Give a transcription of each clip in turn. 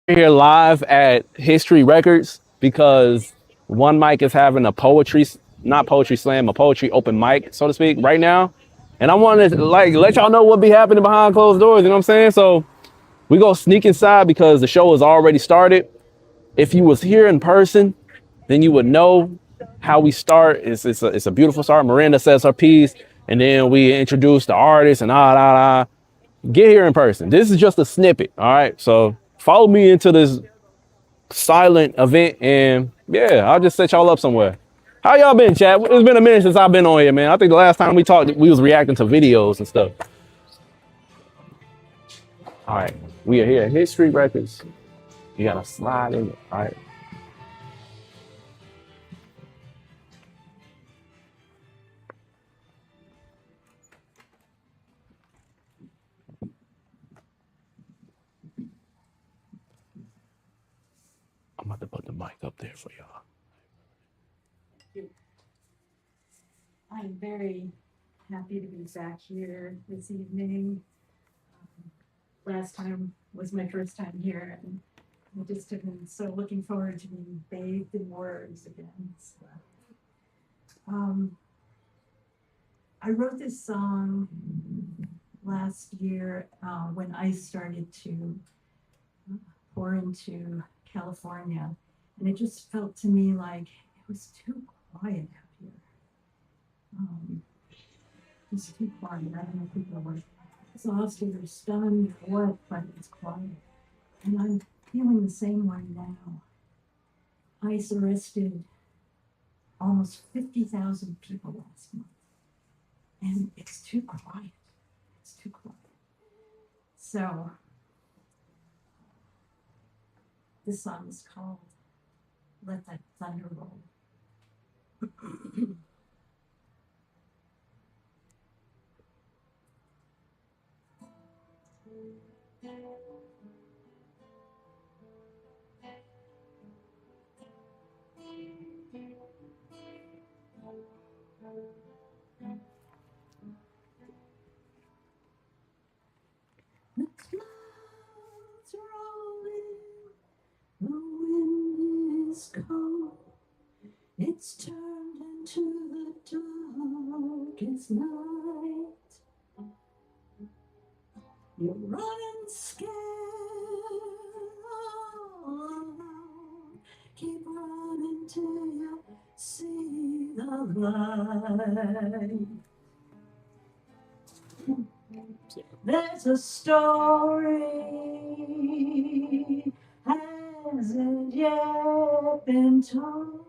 here live at History Records because One Mic is having a poetry, not poetry slam, a poetry open mic, so to speak, right now. And I wanted to like let y'all know what be happening behind closed doors. You know what I'm saying? So we go sneak inside because the show has already started. If you was here in person, then you would know how we start. It's a beautiful start. Miranda says her piece, and then we introduce the artist and get here in person. This is just a snippet. All right. So follow me into this silent event, and yeah, I'll just set y'all up somewhere. How y'all been, chat? It's been a minute since I've been on here, man. I think the last time we talked, we was reacting to videos and stuff. All right, we are here at History Records. You gotta slide in. All right. I'm about to put the mic up there for y'all. I'm very happy to be back here this evening. Last time was my first time here, and I just have been so looking forward to being bathed in words again. So, I wrote this song last year when ice started to pour into California, and it just felt to me like it was too quiet out here. It's too quiet. I don't know if people were exhausted or stunned or what, but it's quiet. And I'm feeling the same way now. ICE arrested almost 50,000 people last month. And it's too quiet. It's too quiet. So this song is called Let That Thunder Roll. The clouds rolling, the wind is cold. It's turned into the darkest night. You're running scared all alone. Keep running till you see the light. There's a story hasn't yet been told.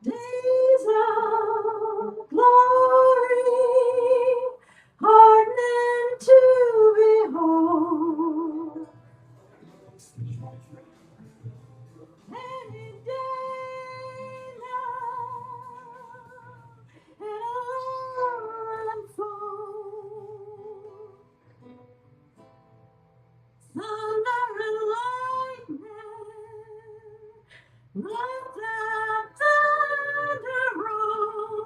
Days of glory, hardening to behold. Any day now, it'll unfold. Thunder and lightning, let that thunder roll.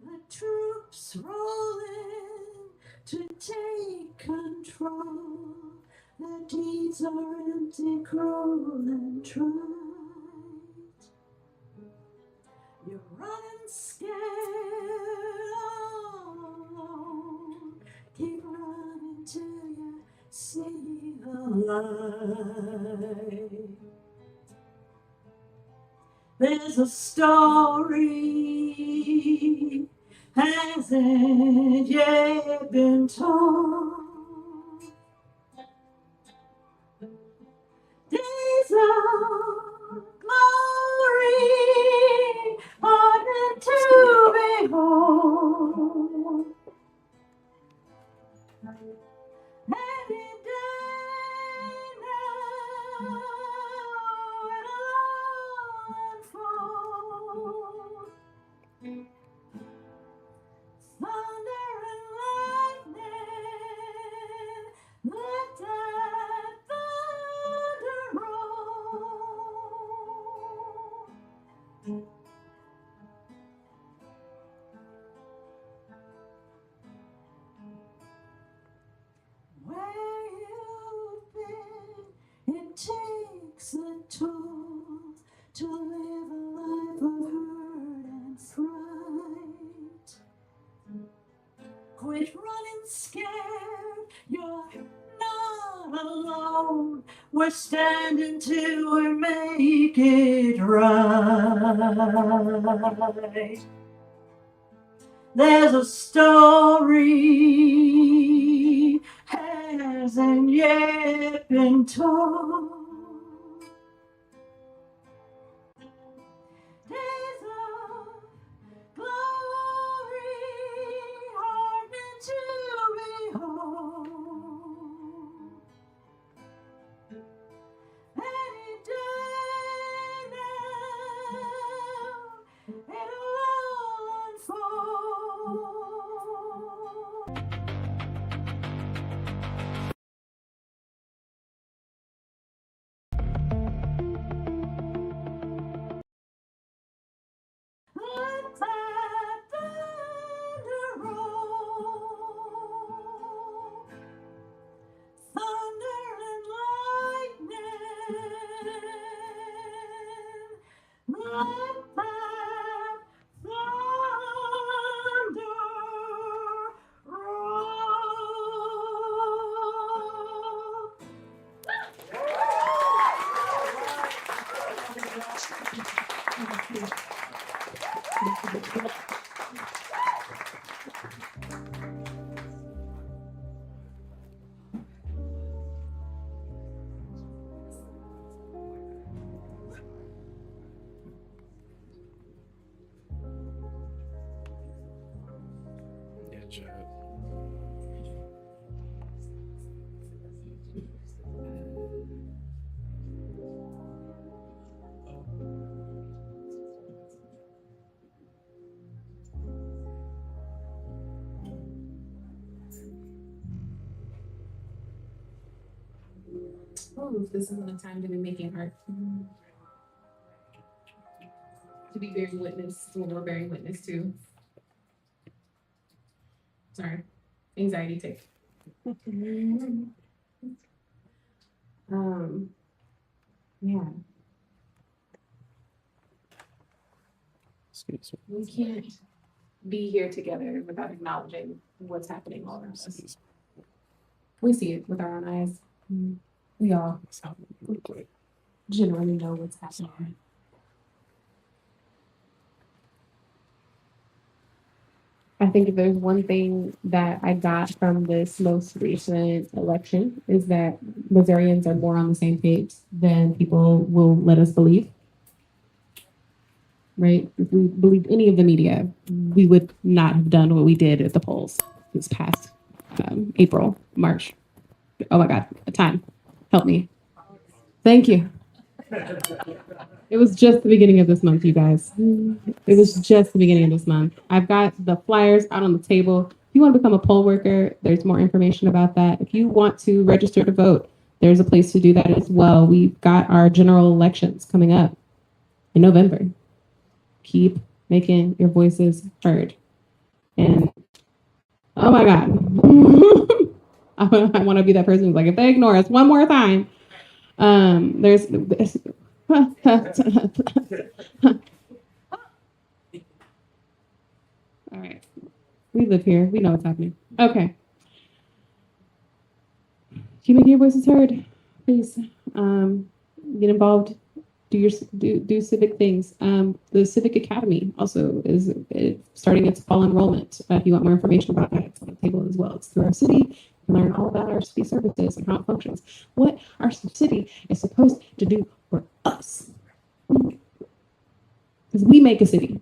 The troops rolling to take control. Their deeds are empty, cruel, and trite. You're running scared all alone. Keep running till you see the light. There's a story hasn't yet been told. Days of glory are meant to behold. Any day now it'll unfold. Thunder and lightning, alone. We're standing till we make it right. There's a story hasn't yet been told. Days of glory are meant to behold. Any day now, it'll all unfold. Let that thunder roll, thunder and lightning. Let that thunder roll. Yeah, Chad. Oh, this isn't a time to be making art. To be bearing witness to what we're bearing witness to. Sorry, anxiety take. Yeah, Excuse me. we can't be here together without acknowledging what's happening all around us. Excuse We see it with our own eyes. We all me. Real quick. generally know what's happening. I think if there's one thing that I got from this most recent election is that Missourians are more on the same page than people will let us believe. Right? If we believed any of the media, we would not have done what we did at the polls this past April, March. Oh my God, time. Help me. Thank you. It was just the beginning of this month, you guys. It was just the beginning of this month. I've got the flyers out on the table. If you want to become a poll worker, there's more information about that. If you want to register to vote, there's a place to do that as well. We've got our general elections coming up in November. Keep making your voices heard. And oh my God, I want to be that person who's like, if they ignore us one more time, there's all right. We live here. We know what's happening. Okay. Keep making your voices heard. Please get involved. Do civic things. The Civic Academy also is starting its fall enrollment. If you want more information about that, it's on the table as well. It's through our city. You can learn all about our city services and how it functions. What our city is supposed to do for us. Because we make a city.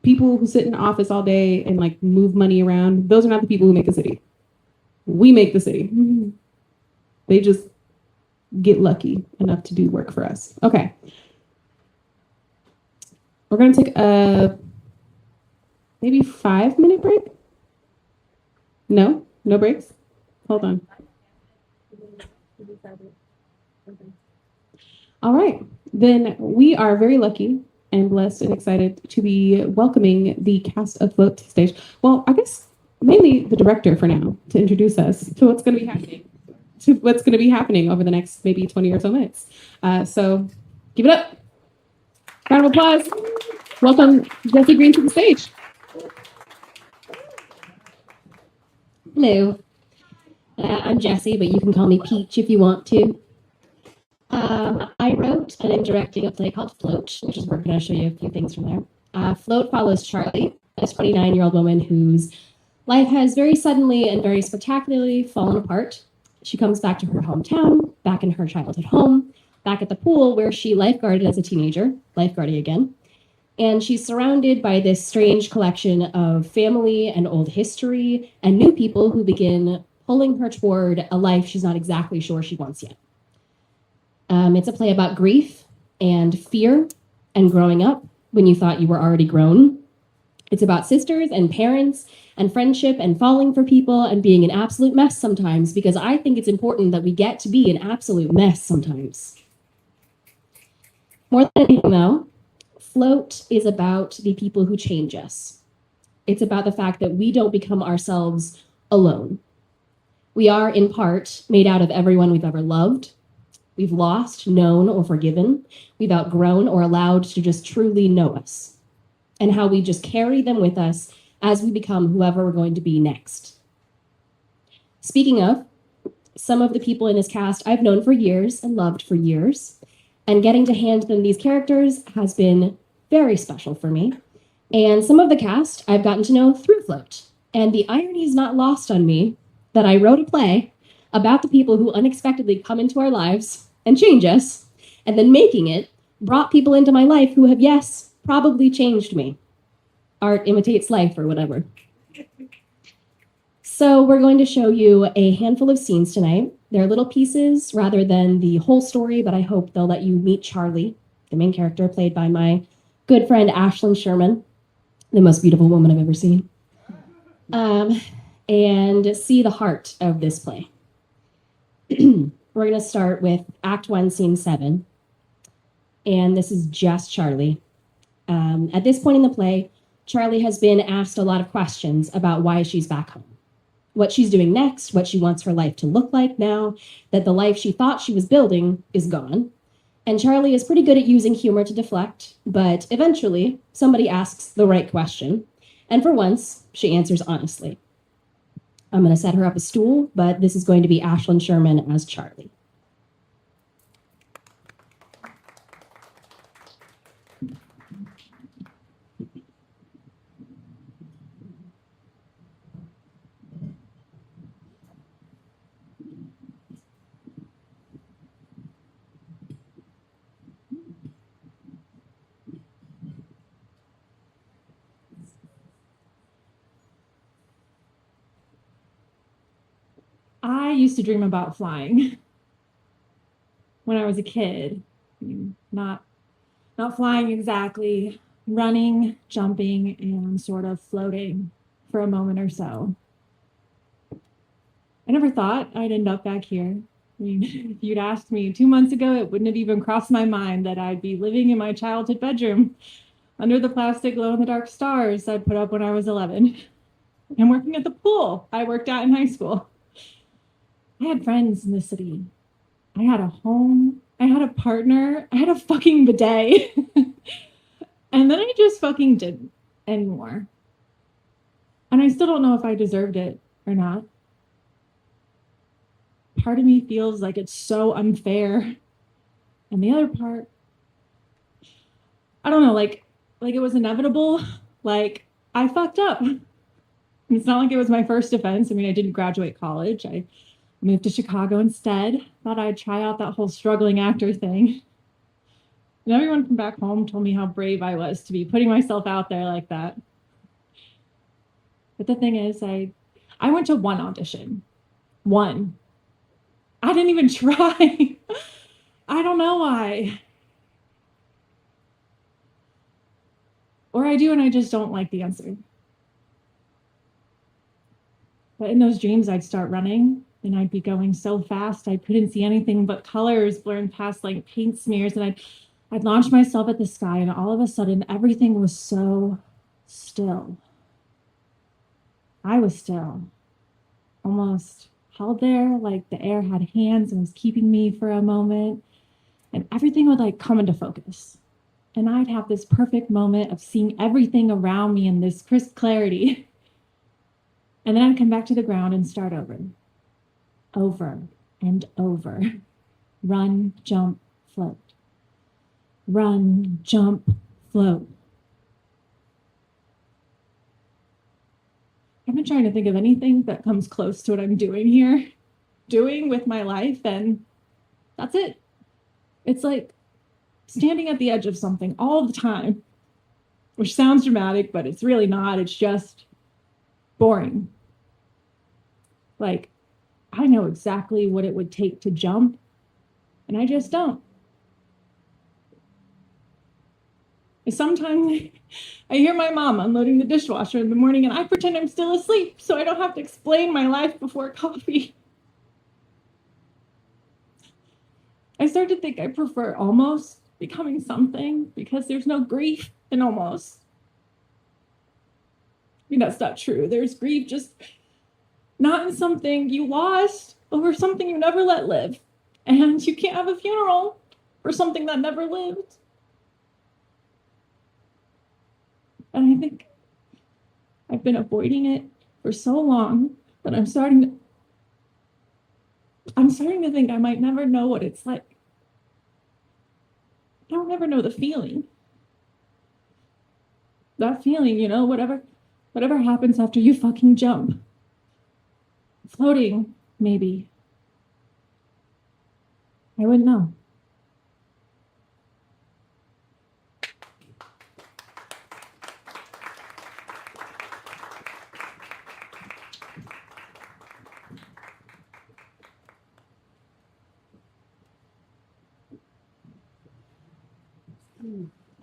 People who sit in office all day and like move money around, those are not the people who make a city. We make the city. They just get lucky enough to do work for us. Okay. We're going to take a maybe 5-minute break. No breaks. Hold on. All right. Then we are very lucky and blessed and excited to be welcoming the cast of Float to the stage. Well, I guess mainly the director for now to introduce us to what's going to be happening. Over the next maybe 20 or so minutes. So give it up. Round of applause. Welcome Jesse Green to the stage. Hello. I'm Jessie, but you can call me Peach if you want to. I wrote and am directing a play called Float, which is we're going to show you a few things from there. Float follows Charlie, a 29-year-old woman whose life has very suddenly and very spectacularly fallen apart. She comes back to her hometown, back in her childhood home, back at the pool where she lifeguarded as a teenager, lifeguarding again. And she's surrounded by this strange collection of family and old history and new people who begin pulling her toward a life she's not exactly sure she wants yet. It's a play about grief and fear and growing up when you thought you were already grown. It's about sisters and parents and friendship and falling for people and being an absolute mess sometimes, because I think it's important that we get to be an absolute mess sometimes. More than anything, though, Float is about the people who change us. It's about the fact that we don't become ourselves alone. We are, in part, made out of everyone we've ever loved, we've lost, known, or forgiven, we've outgrown or allowed to just truly know us, and how we just carry them with us as we become whoever we're going to be next. Speaking of, some of the people in this cast I've known for years and loved for years, and getting to hand them these characters has been very special for me. And some of the cast I've gotten to know through Float. And the irony is not lost on me that I wrote a play about the people who unexpectedly come into our lives and change us, and then making it brought people into my life who have, yes, probably changed me. Art imitates life or whatever. So we're going to show you a handful of scenes tonight. They're little pieces rather than the whole story, but I hope they'll let you meet Charlie, the main character played by my good friend Ashlyn Sherman, the most beautiful woman I've ever seen, and see the heart of this play. We're going to start with Act 1, Scene 7, and this is just Charlie. At this point in the play, Charlie has been asked a lot of questions about why she's back home, what she's doing next, what she wants her life to look like now that the life she thought she was building is gone. And Charlie is pretty good at using humor to deflect, but eventually somebody asks the right question, and for once, she answers honestly. I'm going to set her up a stool, but this is going to be Ashlyn Sherman as Charlie. I used to dream about flying when I was a kid. I mean, not flying exactly, running, jumping, and sort of floating for a moment or so. I never thought I'd end up back here. I mean, if you'd asked me 2 months ago, it wouldn't have even crossed my mind that I'd be living in my childhood bedroom under the plastic glow-in-the-dark stars I'd put up when I was 11 and working at the pool I worked at in high school. I had friends in the city. I had a home. I had a partner. I had a fucking bidet. And then I just fucking didn't anymore. And I still don't know if I deserved it or not. Part of me feels like it's so unfair. And the other part, I don't know, like it was inevitable. Like, I fucked up. It's not like it was my first offense. I mean, I didn't graduate college. I moved to Chicago instead. Thought I'd try out that whole struggling actor thing. And everyone from back home told me how brave I was to be putting myself out there like that. But the thing is, I went to one audition. One. I didn't even try. I don't know why. Or I do and I just don't like the answer. But in those dreams, I'd start running and I'd be going so fast I couldn't see anything but colors blurring past like paint smears, and I'd launch myself at the sky, and all of a sudden everything was so still. I was still, almost held there like the air had hands and was keeping me for a moment, and everything would like come into focus. And I'd have this perfect moment of seeing everything around me in this crisp clarity. And then I'd come back to the ground and start over. over and over. Run, jump, float. Run, jump, float. I've been trying to think of anything that comes close to what I'm doing with my life, and that's it. It's like standing at the edge of something all the time, which sounds dramatic, but it's really not. It's just boring. Like, I know exactly what it would take to jump, and I just don't. And sometimes I hear my mom unloading the dishwasher in the morning, and I pretend I'm still asleep so I don't have to explain my life before coffee. I start to think I prefer almost becoming something because there's no grief in almost. I mean, that's not true. There's grief, just not in something you lost over something you never let live. And you can't have a funeral for something that never lived. And I think I've been avoiding it for so long that I'm starting to think I might never know what it's like. I don't ever know the feeling. That feeling, whatever happens after you fucking jump. Floating, maybe. I wouldn't know.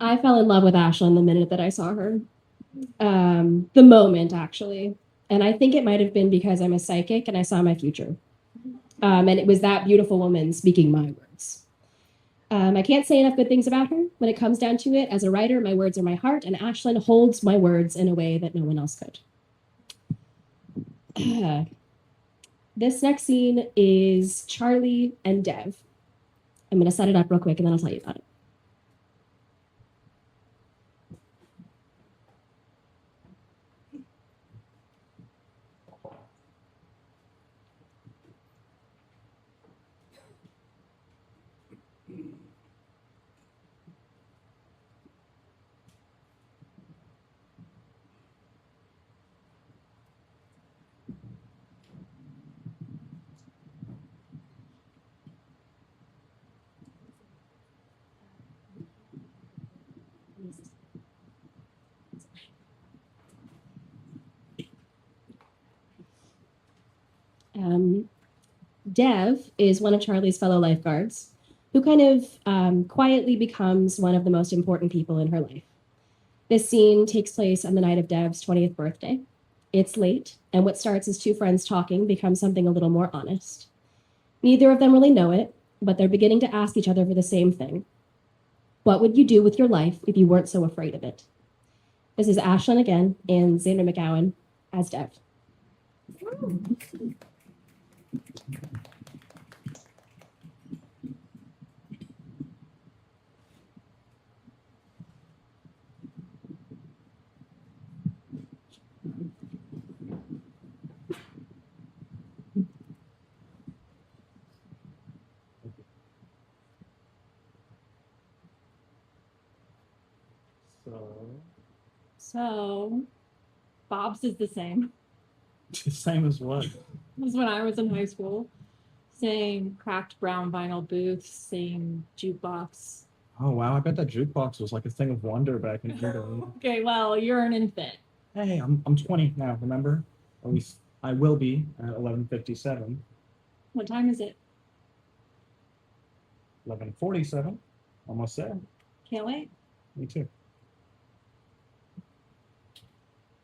I fell in love with Ashlyn the minute that I saw her. The moment, actually. And I think it might have been because I'm a psychic and I saw my future. And it was that beautiful woman speaking my words. I can't say enough good things about her. When it comes down to it, as a writer, my words are my heart, and Ashlyn holds my words in a way that no one else could. This next scene is Charlie and Dev. I'm going to set it up real quick and then I'll tell you about it. Dev is one of Charlie's fellow lifeguards who kind of quietly becomes one of the most important people in her life. This scene takes place on the night of Dev's 20th birthday. It's late, and what starts as two friends talking becomes something a little more honest. Neither of them really know it, but they're beginning to ask each other for the same thing. What would you do with your life if you weren't so afraid of it? This is Ashlyn again and Xander McGowan as Dev. So, Bob's is the same Same as what? as when I was in high school. Same cracked brown vinyl booth, same jukebox. Oh wow, I bet that jukebox was like a thing of wonder back in Italy. Okay, well, you're an infant. Hey, I'm 20 now, remember? At least I will be at 11:57. What time is it? 11:47. Almost there. Can't wait. Me too.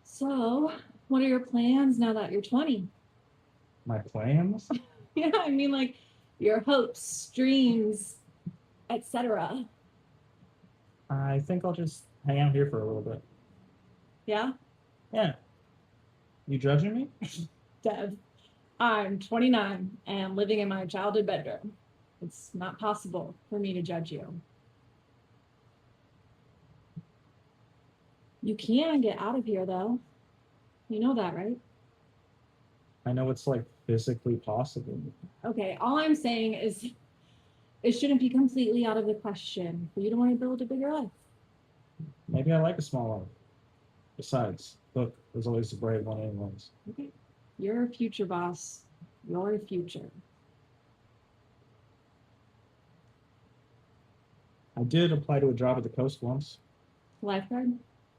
So, what are your plans now that you're 20? My plans? Yeah, I mean, like your hopes, dreams, etc. I think I'll just hang out here for a little bit. Yeah, Yeah. You judging me? Dev. I'm 29 and living in my childhood bedroom. It's not possible for me to judge you. You can get out of here, though. You know that, right? I know it's like physically possible. Okay, all I'm saying is it shouldn't be completely out of the question for you to want to build a bigger life. Maybe I like a small life. Besides, look, there's always the brave one anyways. Okay. You're a future boss. You're a future. I did apply to a job at the coast once. Lifeguard?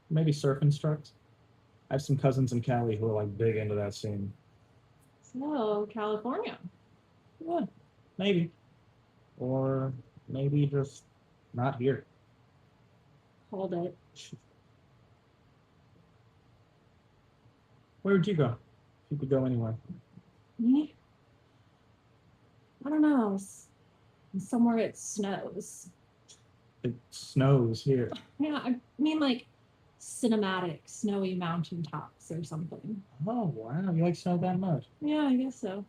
Maybe surf instruct. I have some cousins in Cali who are like big into that scene. So, California. Yeah, maybe. Or maybe just not here. Hold it. Where would you go? If you could go anywhere. Me? I don't know. Somewhere it snows. It snows here. Yeah, I mean like cinematic, snowy mountaintops or something. Oh wow, you like snow that much? Yeah, I guess so.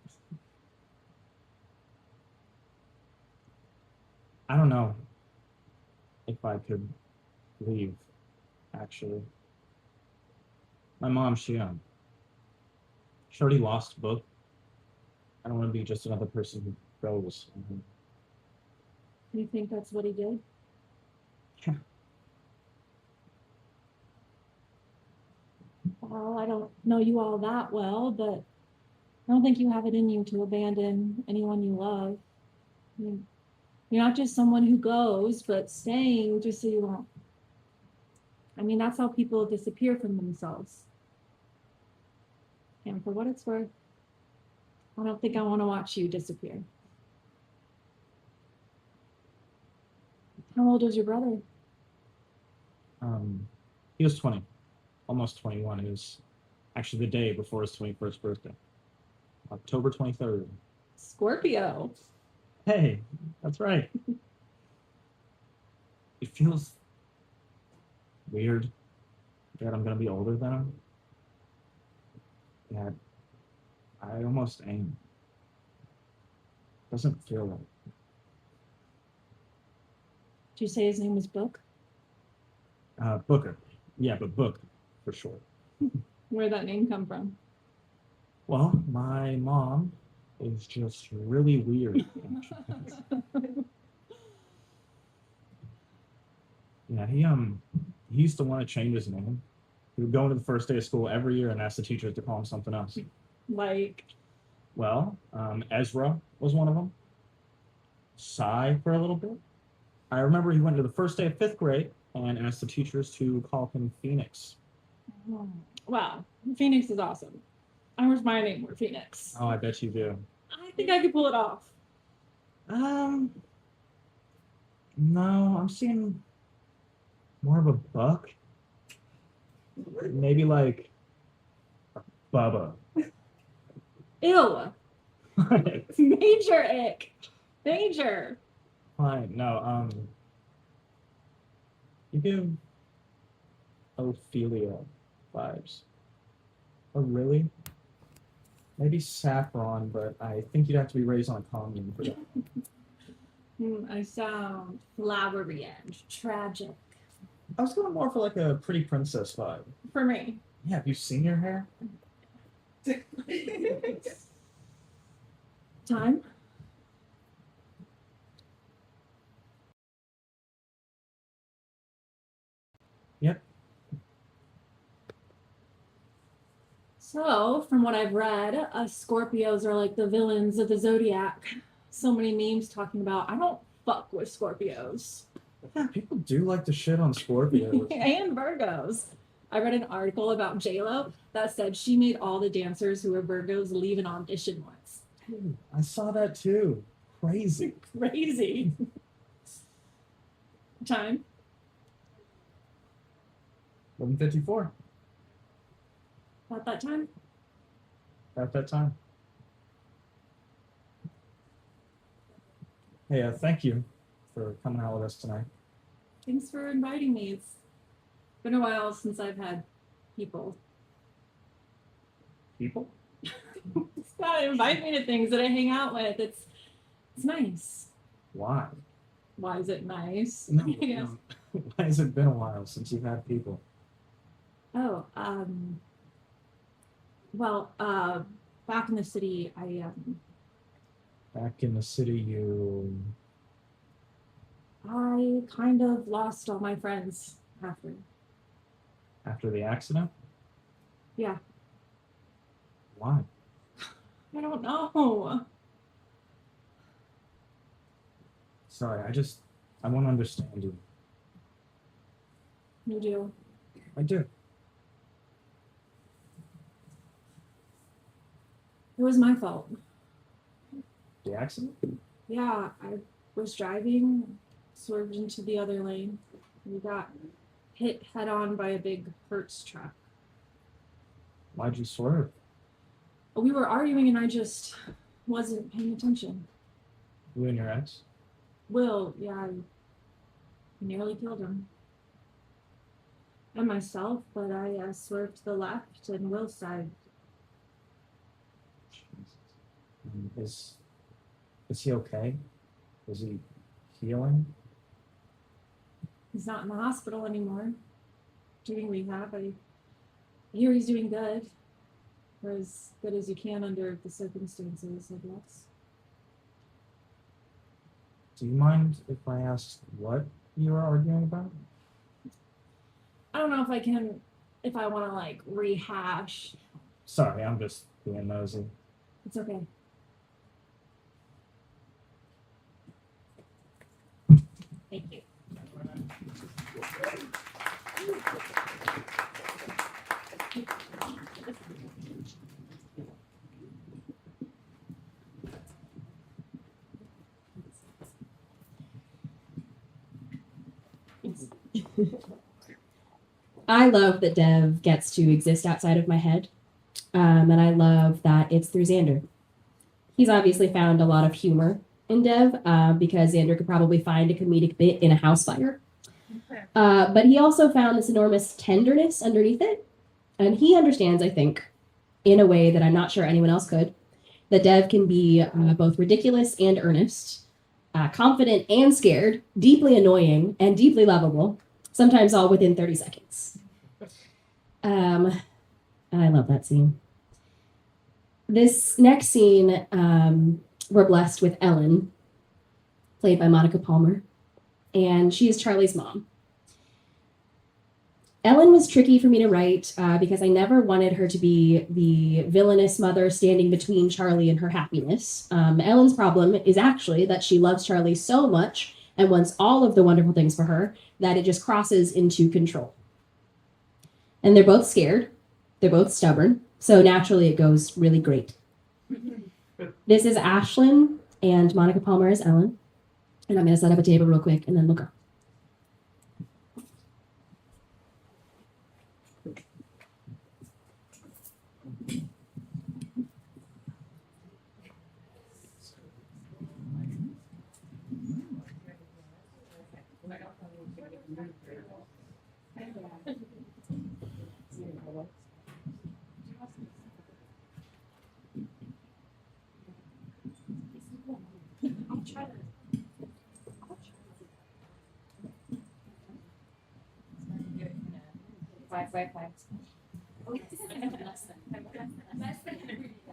I don't know if I could leave, actually. My mom, she already lost a book. I don't want to be just another person who goes. You think that's what he did? Yeah. Well, I don't know you all that well, but I don't think you have it in you to abandon anyone you love. I mean, you're not just someone who goes, but staying just so you won't. I mean, that's how people disappear from themselves. And for what it's worth, I don't think I want to watch you disappear. How old is your brother? He was 20, almost 21. It was actually the day before his 21st birthday, October 23rd. Scorpio. Hey, that's right. It feels weird that I'm gonna be older than him. Yeah, I almost am. Doesn't feel like. Did you say his name was Book? Booker. Yeah, but Book for short. Where'd that name come from? Well, my mom is just really weird. Yeah, he used to want to change his name. He would go into the first day of school every year and ask the teachers to call him something else. Like, Well, Ezra was one of them. Psy for a little bit. I remember he went to the first day of 5th grade and asked the teachers to call him Phoenix. wow, Phoenix is awesome. I wish my name were Phoenix. Oh, I bet you do. I think I could pull it off. No, I'm seeing more of a Buck. Maybe like Bubba. Ew. Major ick. Major. Fine. No, you give Ophelia vibes. Oh, really? Maybe Saffron, but I think you'd have to be raised on a commune for that. I sound flowery and tragic. I was going more for like a pretty princess vibe. For me. Yeah, have you seen your hair? Time? Yep. So, from what I've read, Scorpios are like the villains of the zodiac. So many memes talking about, I don't fuck with Scorpios. Yeah, people do like to shit on Scorpios. And Virgos. I read an article about JLo that said she made all the dancers who were Virgos leave an audition once. Dude, I saw that too. Crazy. Crazy. Time? 11:54. About that time? At that time. Hey, thank you for coming out with us tonight. Thanks for inviting me. It's been a while since I've had people. People? It's gotta invite me to things that I hang out with. It's nice. Why? Why is it nice? No, Yes. no. Why has it been a while since you've had people? Oh, well, back in the city, Back in the city, I kind of lost all my friends after the accident? Yeah. Why? I don't know. Sorry, I want to understand you. You do. I do. It was my fault. The accident? Yeah, I was driving, swerved into the other lane. We got hit head on by a big Hertz truck. Why'd you swerve? We were arguing and I just wasn't paying attention. You and your ex? Will, yeah, I nearly killed him. And myself, but I swerved to the left and Will's side. Is he okay? Is he healing? He's not in the hospital anymore. Doing rehab. I hear he's doing good. Or as good as you can under the circumstances, I guess. Do you mind if I ask what you were arguing about? I don't know if I want to like rehash. Sorry, I'm just being nosy. It's okay. Thank you. I love that Dev gets to exist outside of my head. And I love that it's through Xander. He's obviously found a lot of humor in Dev because Xander could probably find a comedic bit in a house fire. But he also found this enormous tenderness underneath it. And he understands, I think, in a way that I'm not sure anyone else could, that Dev can be both ridiculous and earnest, confident and scared, deeply annoying and deeply lovable, sometimes all within 30 seconds. I love that scene. This next scene, we're blessed with Ellen, played by Monica Palmer, and she is Charlie's mom. Ellen was tricky for me to write because I never wanted her to be the villainous mother standing between Charlie and her happiness. Ellen's problem is actually that she loves Charlie so much and wants all of the wonderful things for her that it just crosses into control. And they're both scared. They're both stubborn. So naturally, it goes really great. This is Ashlyn and Monica Palmer is Ellen. And I'm going to set up a table real quick and then we'll go. Five.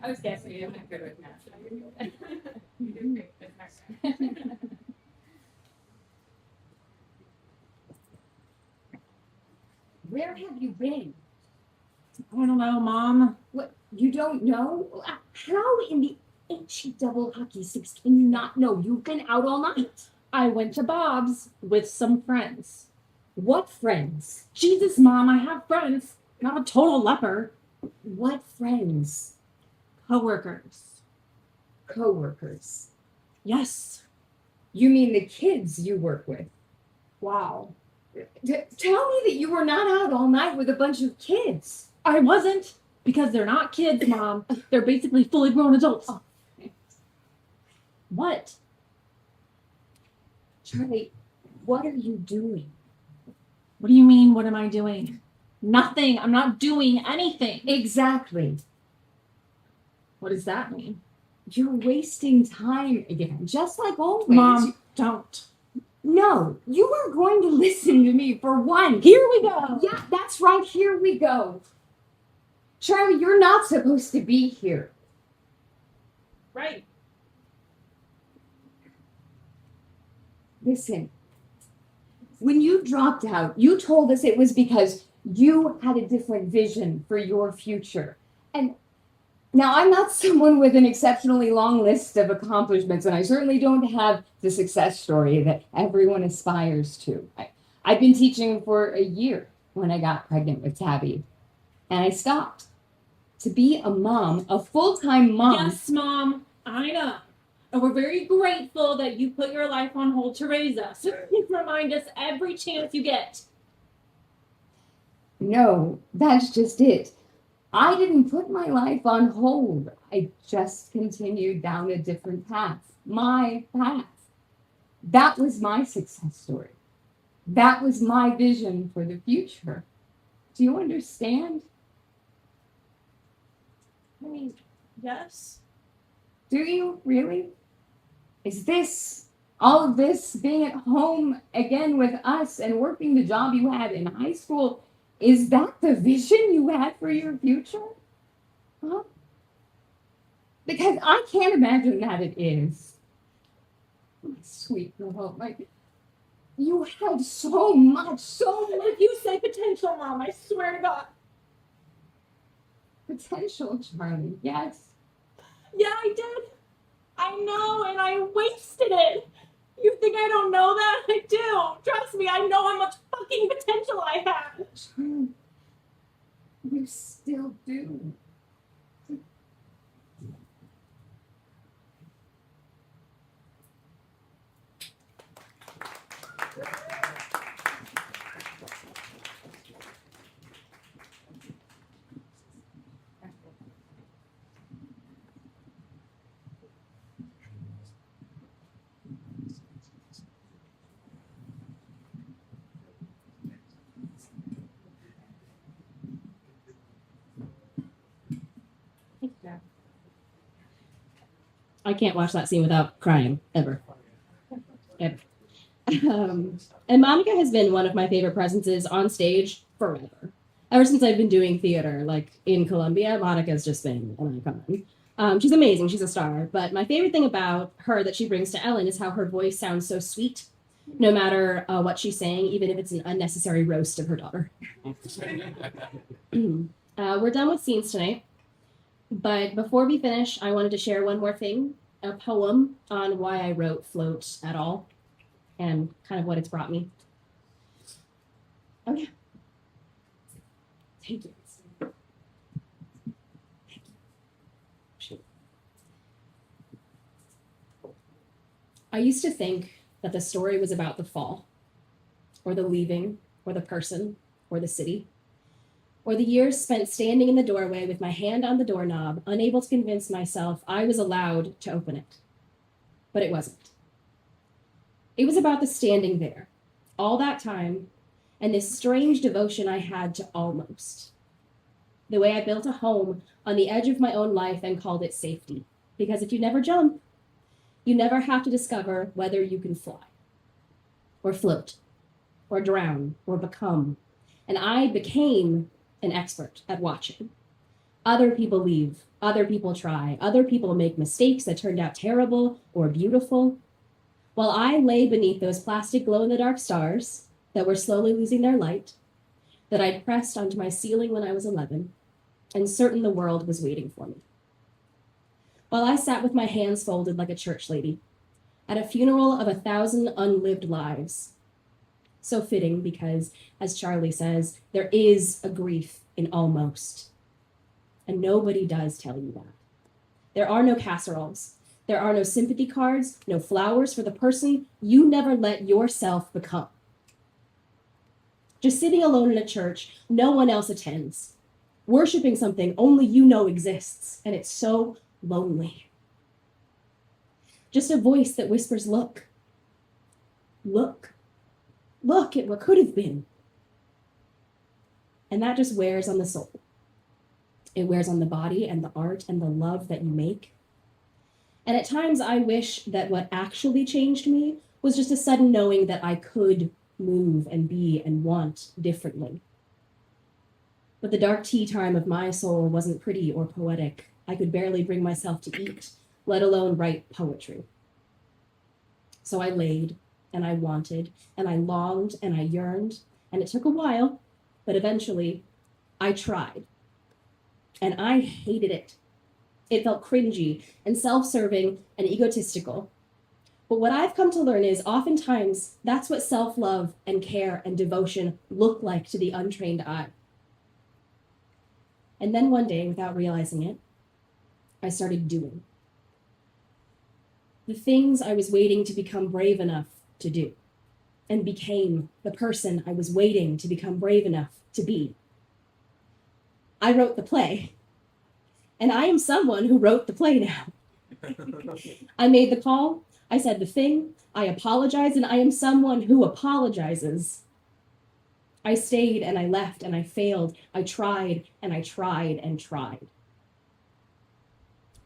I was guessing you. I'm good with math. You did great. Where have you been? I don't know, Mom. What, you don't know? How in the ancient double hockey sticks can you not know? You've been out all night. I went to Bob's with some friends. What friends? Jesus, Mom, I have friends. Not a total leper. What friends? Coworkers. Coworkers. Yes. You mean the kids you work with? Wow. Tell me that you were not out all night with a bunch of kids. I wasn't, because they're not kids, Mom. They're basically fully grown adults. Oh. What? Charlie, what are you doing? What do you mean, what am I doing? Nothing. I'm not doing anything. Exactly. What does that mean? You're wasting time again, just like always. Mom, don't. No, you are going to listen to me for one. Here we go. Yeah, that's right. Here we go. Charlie, you're not supposed to be here. Right. Listen, when you dropped out, you told us it was because you had a different vision for your future. And now I'm not someone with an exceptionally long list of accomplishments, and I certainly don't have the success story that everyone aspires to. I've been teaching for a year when I got pregnant with Tabby, and I stopped. To be a mom, a full-time mom. Yes, Mom. I know. And we're very grateful that you put your life on hold to raise us. You remind us every chance you get. No, that's just it. I didn't put my life on hold. I just continued down a different path. My path. That was my success story. That was my vision for the future. Do you understand? I mean, yes. Do you really? Is this, all of this, being at home again with us and working the job you had in high school, is that the vision you had for your future? Huh? Because I can't imagine that it is. My sweet girl, you had so much. If you say potential, Mom, I swear to God. Potential, Charlie, yes. Yeah, I did. I know, and I wasted it. You think I don't know that? I do. Trust me, I know how much fucking potential I have. Charlie, you still do. I can't watch that scene without crying, ever. Ever. And Monica has been one of my favorite presences on stage forever. Ever since I've been doing theater, like in Columbia, Monica's just been an icon. She's amazing, she's a star. But my favorite thing about her that she brings to Ellen is how her voice sounds so sweet, no matter what she's saying, even if it's an unnecessary roast of her daughter. We're done with scenes tonight. But before we finish, I wanted to share one more thing, a poem on why I wrote Float at all and kind of what it's brought me. Oh, yeah. Thank you. I used to think that the story was about the fall, or the leaving, or the person, or the city, or the years spent standing in the doorway with my hand on the doorknob, unable to convince myself I was allowed to open it. But it wasn't. It was about the standing there, all that time, and this strange devotion I had to almost. The way I built a home on the edge of my own life and called it safety. Because if you never jump, you never have to discover whether you can fly, or float, or drown, or become. And I became an expert at watching. Other people leave, other people try, other people make mistakes that turned out terrible or beautiful, while I lay beneath those plastic glow-in-the-dark stars that were slowly losing their light, that I'd pressed onto my ceiling when I was 11, and certain the world was waiting for me. While I sat with my hands folded like a church lady, at a funeral of 1,000 unlived lives. So fitting because, as Charlie says, there is a grief in almost. And nobody does tell you that. There are no casseroles. There are no sympathy cards, no flowers for the person you never let yourself become. Just sitting alone in a church no one else attends, worshiping something only you know exists, and it's so lonely. Just a voice that whispers, look, look. Look at what could have been. And that just wears on the soul. It wears on the body and the art and the love that you make. And at times I wish that what actually changed me was just a sudden knowing that I could move and be and want differently. But the dark tea time of my soul wasn't pretty or poetic. I could barely bring myself to eat, let alone write poetry. So I laid and I wanted and I longed and I yearned, and it took a while, but eventually I tried. And I hated it. It felt cringy and self-serving and egotistical. But what I've come to learn is oftentimes that's what self-love and care and devotion look like to the untrained eye. And then one day, without realizing it, I started doing the things I was waiting to become brave enough to do, and became the person I was waiting to become brave enough to be. I wrote the play, and I am someone who wrote the play now. I made the call, I said the thing, I apologize, and I am someone who apologizes. I stayed and I left and I failed. I tried and I tried and tried.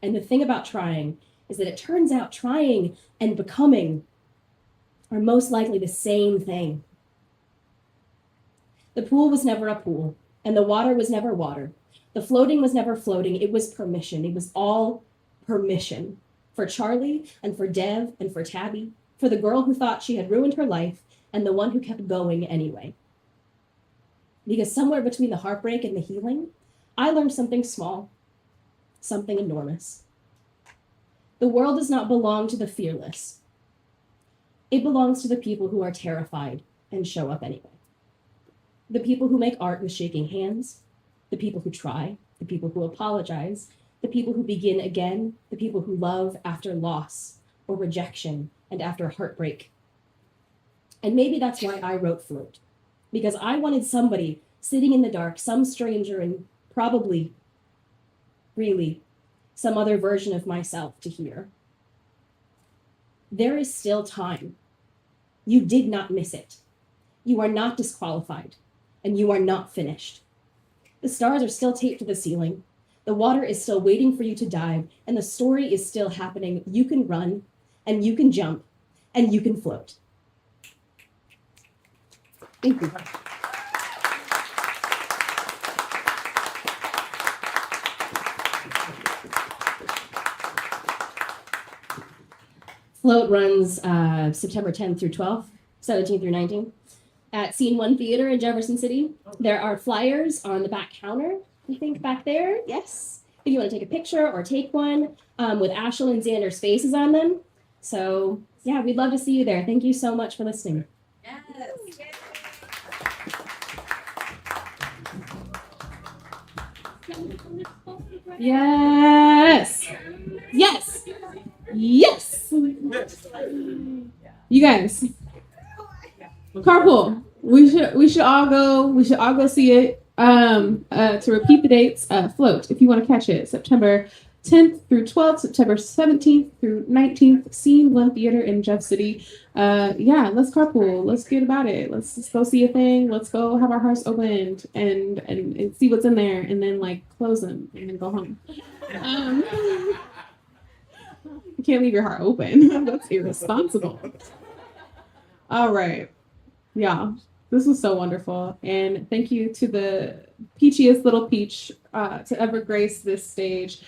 And the thing about trying is that it turns out trying and becoming are most likely the same thing. The pool was never a pool, and the water was never water. The floating was never floating. It was permission. It was all permission. For Charlie and for Dev and for Tabby, for the girl who thought she had ruined her life and the one who kept going anyway. Because somewhere between the heartbreak and the healing, I learned something small, something enormous. The world does not belong to the fearless. It belongs to the people who are terrified and show up anyway. The people who make art with shaking hands, the people who try, the people who apologize, the people who begin again, the people who love after loss or rejection and after heartbreak. And maybe that's why I wrote Float, because I wanted somebody sitting in the dark, some stranger and probably, really, some other version of myself to hear. There is still time. You did not miss it. You are not disqualified, and you are not finished. The stars are still taped to the ceiling. The water is still waiting for you to dive, and the story is still happening. You can run, and you can jump, and you can float. Thank you. Float runs September 10th through 12th, 17th through 19th, at Scene 1 Theater in Jefferson City. There are flyers on the back counter, I think back there, yes. If you want to take a picture or take one with Ashel and Xander's faces on them. So yeah, we'd love to see you there. Thank you so much for listening. Yes. Yes. Yes. You guys. Carpool. We should all go see it. To repeat the dates, Float, if you want to catch it, September 10th through 12th, September 17th through 19th, Scene 1 Theater in Jeff City. Yeah, let's carpool. Let's get about it. Let's go see a thing. Let's go have our hearts opened and see what's in there, and then like close them and then go home. You can't leave your heart open. That's irresponsible. All right. Yeah, this was so wonderful. And thank you to the peachiest little peach to ever grace this stage.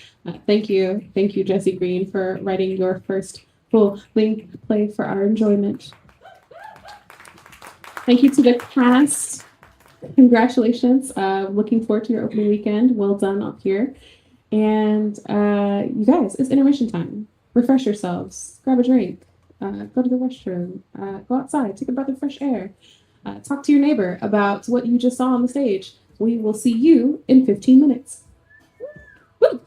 Thank you, Jesse Green, for writing your first full-length play for our enjoyment. Thank you to the cast. Congratulations. Looking forward to your opening weekend. Well done up here. And you guys, it's intermission time. Refresh yourselves. Grab a drink. Go to the restroom. Go outside. Take a breath of fresh air. Talk to your neighbor about what you just saw on the stage. We will see you in 15 minutes. Woo!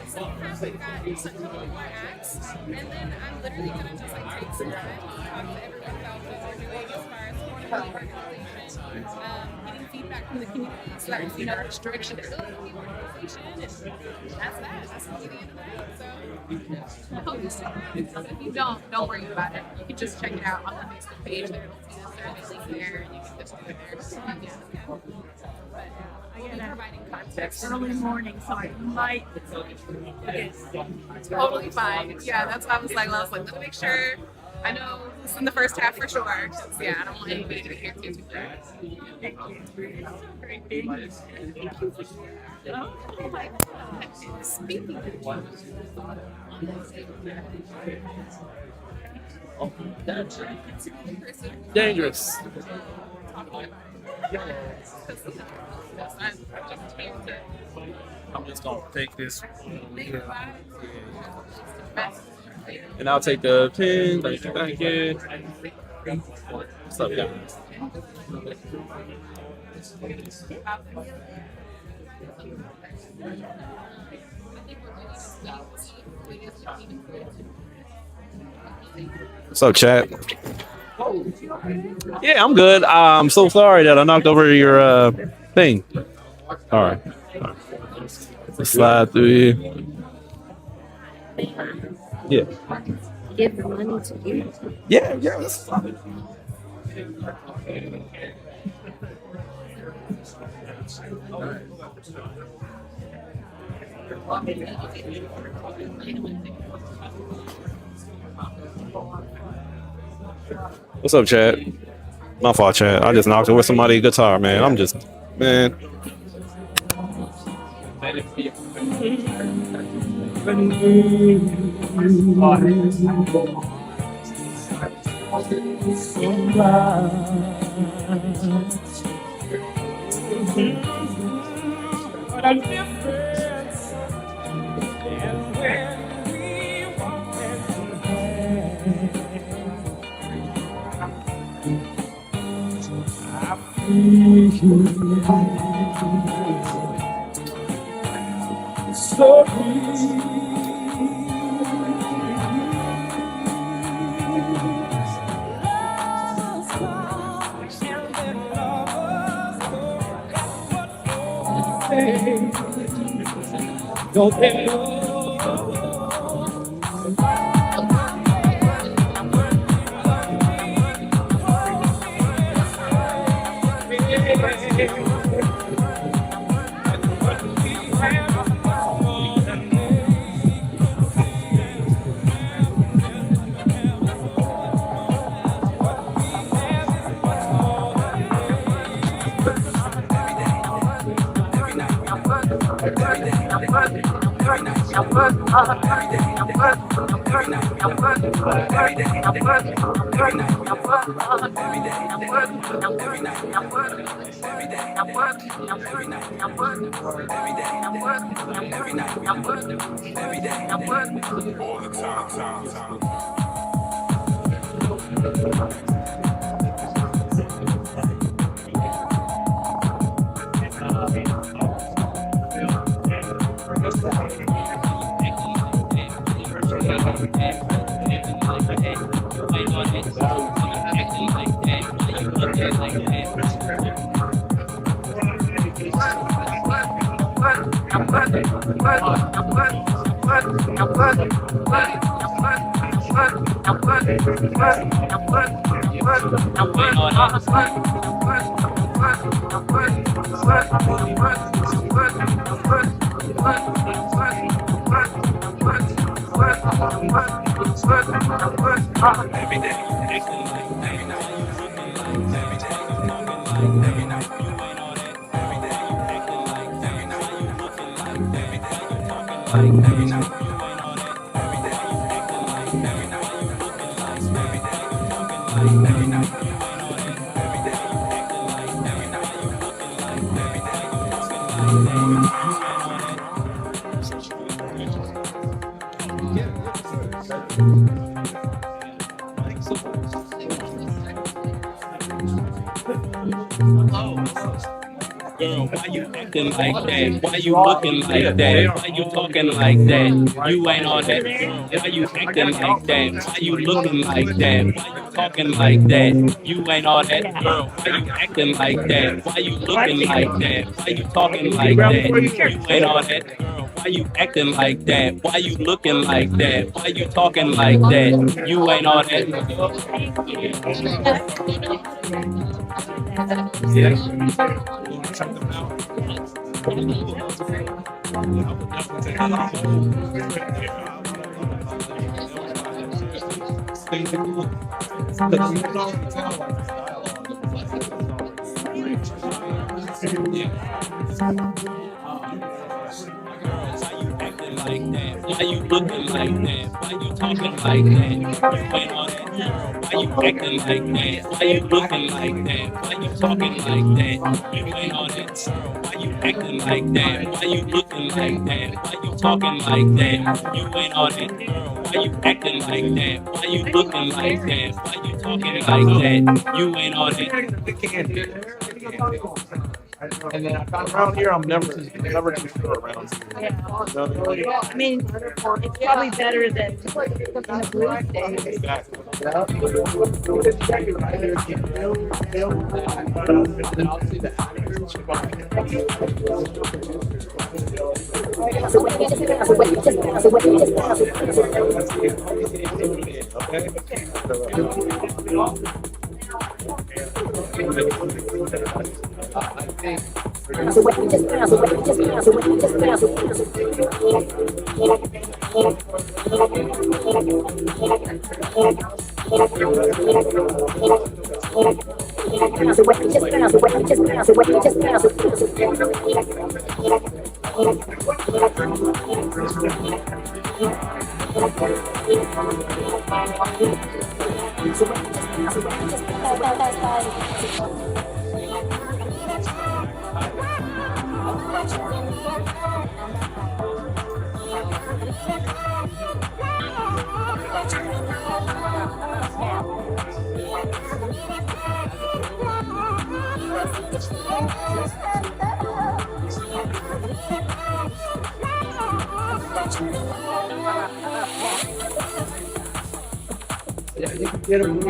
Sometimes we've got such a lot more acts, and then I'm literally gonna just like take some time to talk to everyone about what we're doing as far as quarterly organization, getting feedback from the community, so that we know which direction to go in the organization, and that's that. That's the end of that. So I hope you see it. If you don't worry about it. You can just check it out on the Facebook page. There will be a survey link there, and you can just go there. But providing context early morning, so I might totally fine. Yeah, that's why I was like, let me make sure I know who's in the first half for sure. Because yeah, I don't want anybody to be here too fast. Thank you. Great being here. Oh my God. Speaking of Dangerous. I'm just gonna take this. And I'll take the pin. Thank you. What's up, guys? What's up, chat? Yeah, I'm good. I'm so sorry that I knocked over your thing. All right. Let's slide through here. Yeah. Give the money to you. Yeah, that's fine. What's up, Chad? My fault, Chad. I just knocked over somebody's guitar, man. I'm just, man. Girl, why you acting like that? Why you looking like that? Why you talking like that? You ain't all that. Why you acting like that? Why you looking like that? Why you talking like that? You ain't all that. Girl, why you acting like that? Why you looking like that? Why you talking like that? You ain't all that. Girl, why you acting like that? Why you looking like that? Why you talking like that? You ain't all that. Why you looking like that? Why you talking like that? You ain't on that. Why you acting like that? Why you looking like that? Why you talking like that? You ain't on that. Why you acting like that? Why you looking like that? Why you talking like that? You ain't on it. Why you acting like that? Why you looking like that? Why you talking like that? You ain't on it. And then around here, I'm never too sure around here. I mean, it's probably better than in a blue state. Yeah, you can get them.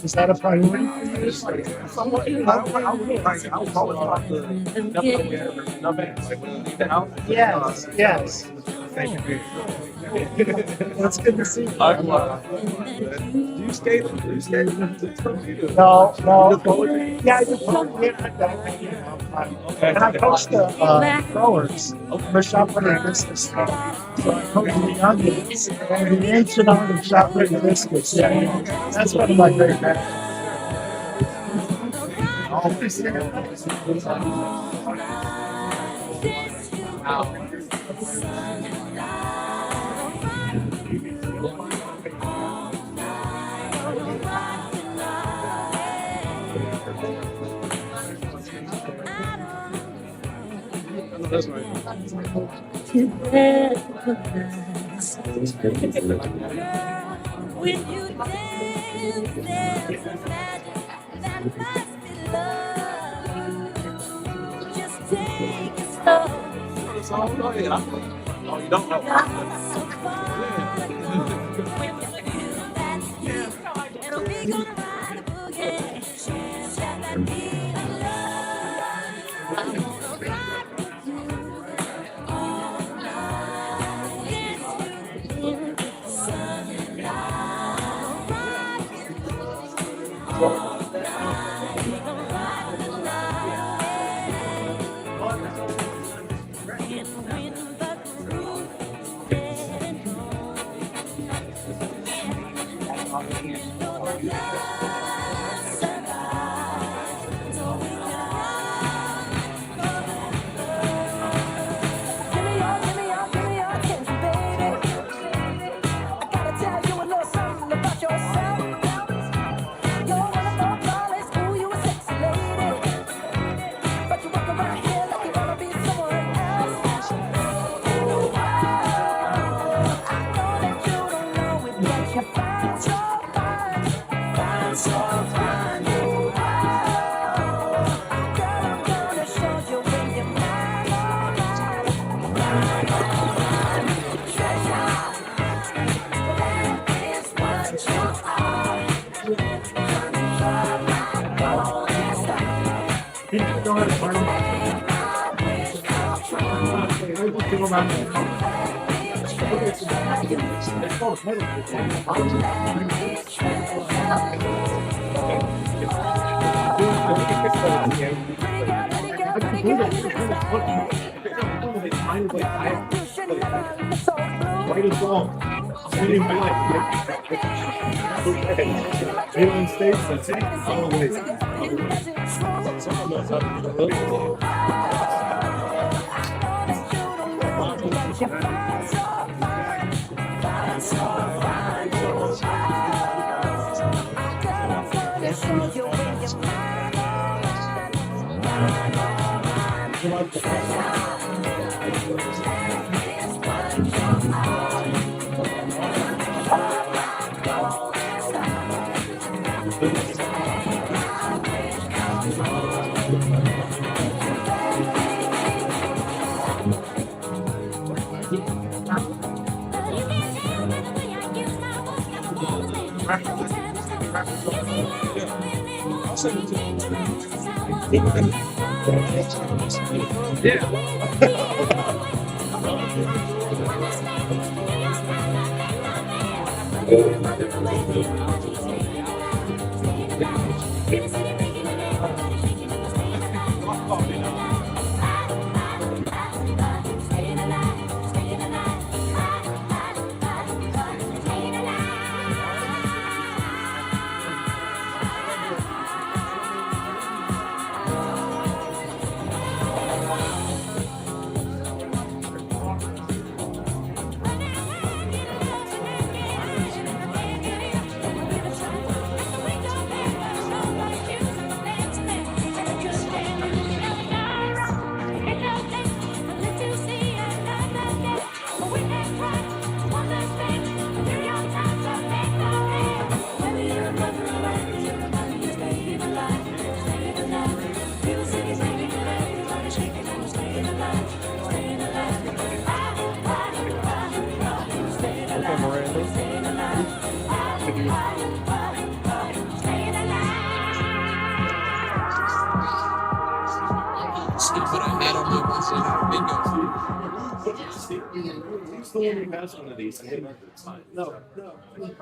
Is that a priority? Yes, yes. That's good to see. Do you skate? No, no. Yeah, I just and I coach the growers for shopper business. So I coach the youngins and the ancient art of shopper business. Yeah, that's one of my great passions. That's right. to when you dance, there's a magic that must be love. Just take it slow. Oh, you don't know. Not so far. When you do that, it'll be gonna ride a boogie. Share that beat of love. I wanna ride with you all night. Yes, you in the sunlight. Ride with you all night. We gonna ride the night. And when the groove is getting Alien States, that's it. Always.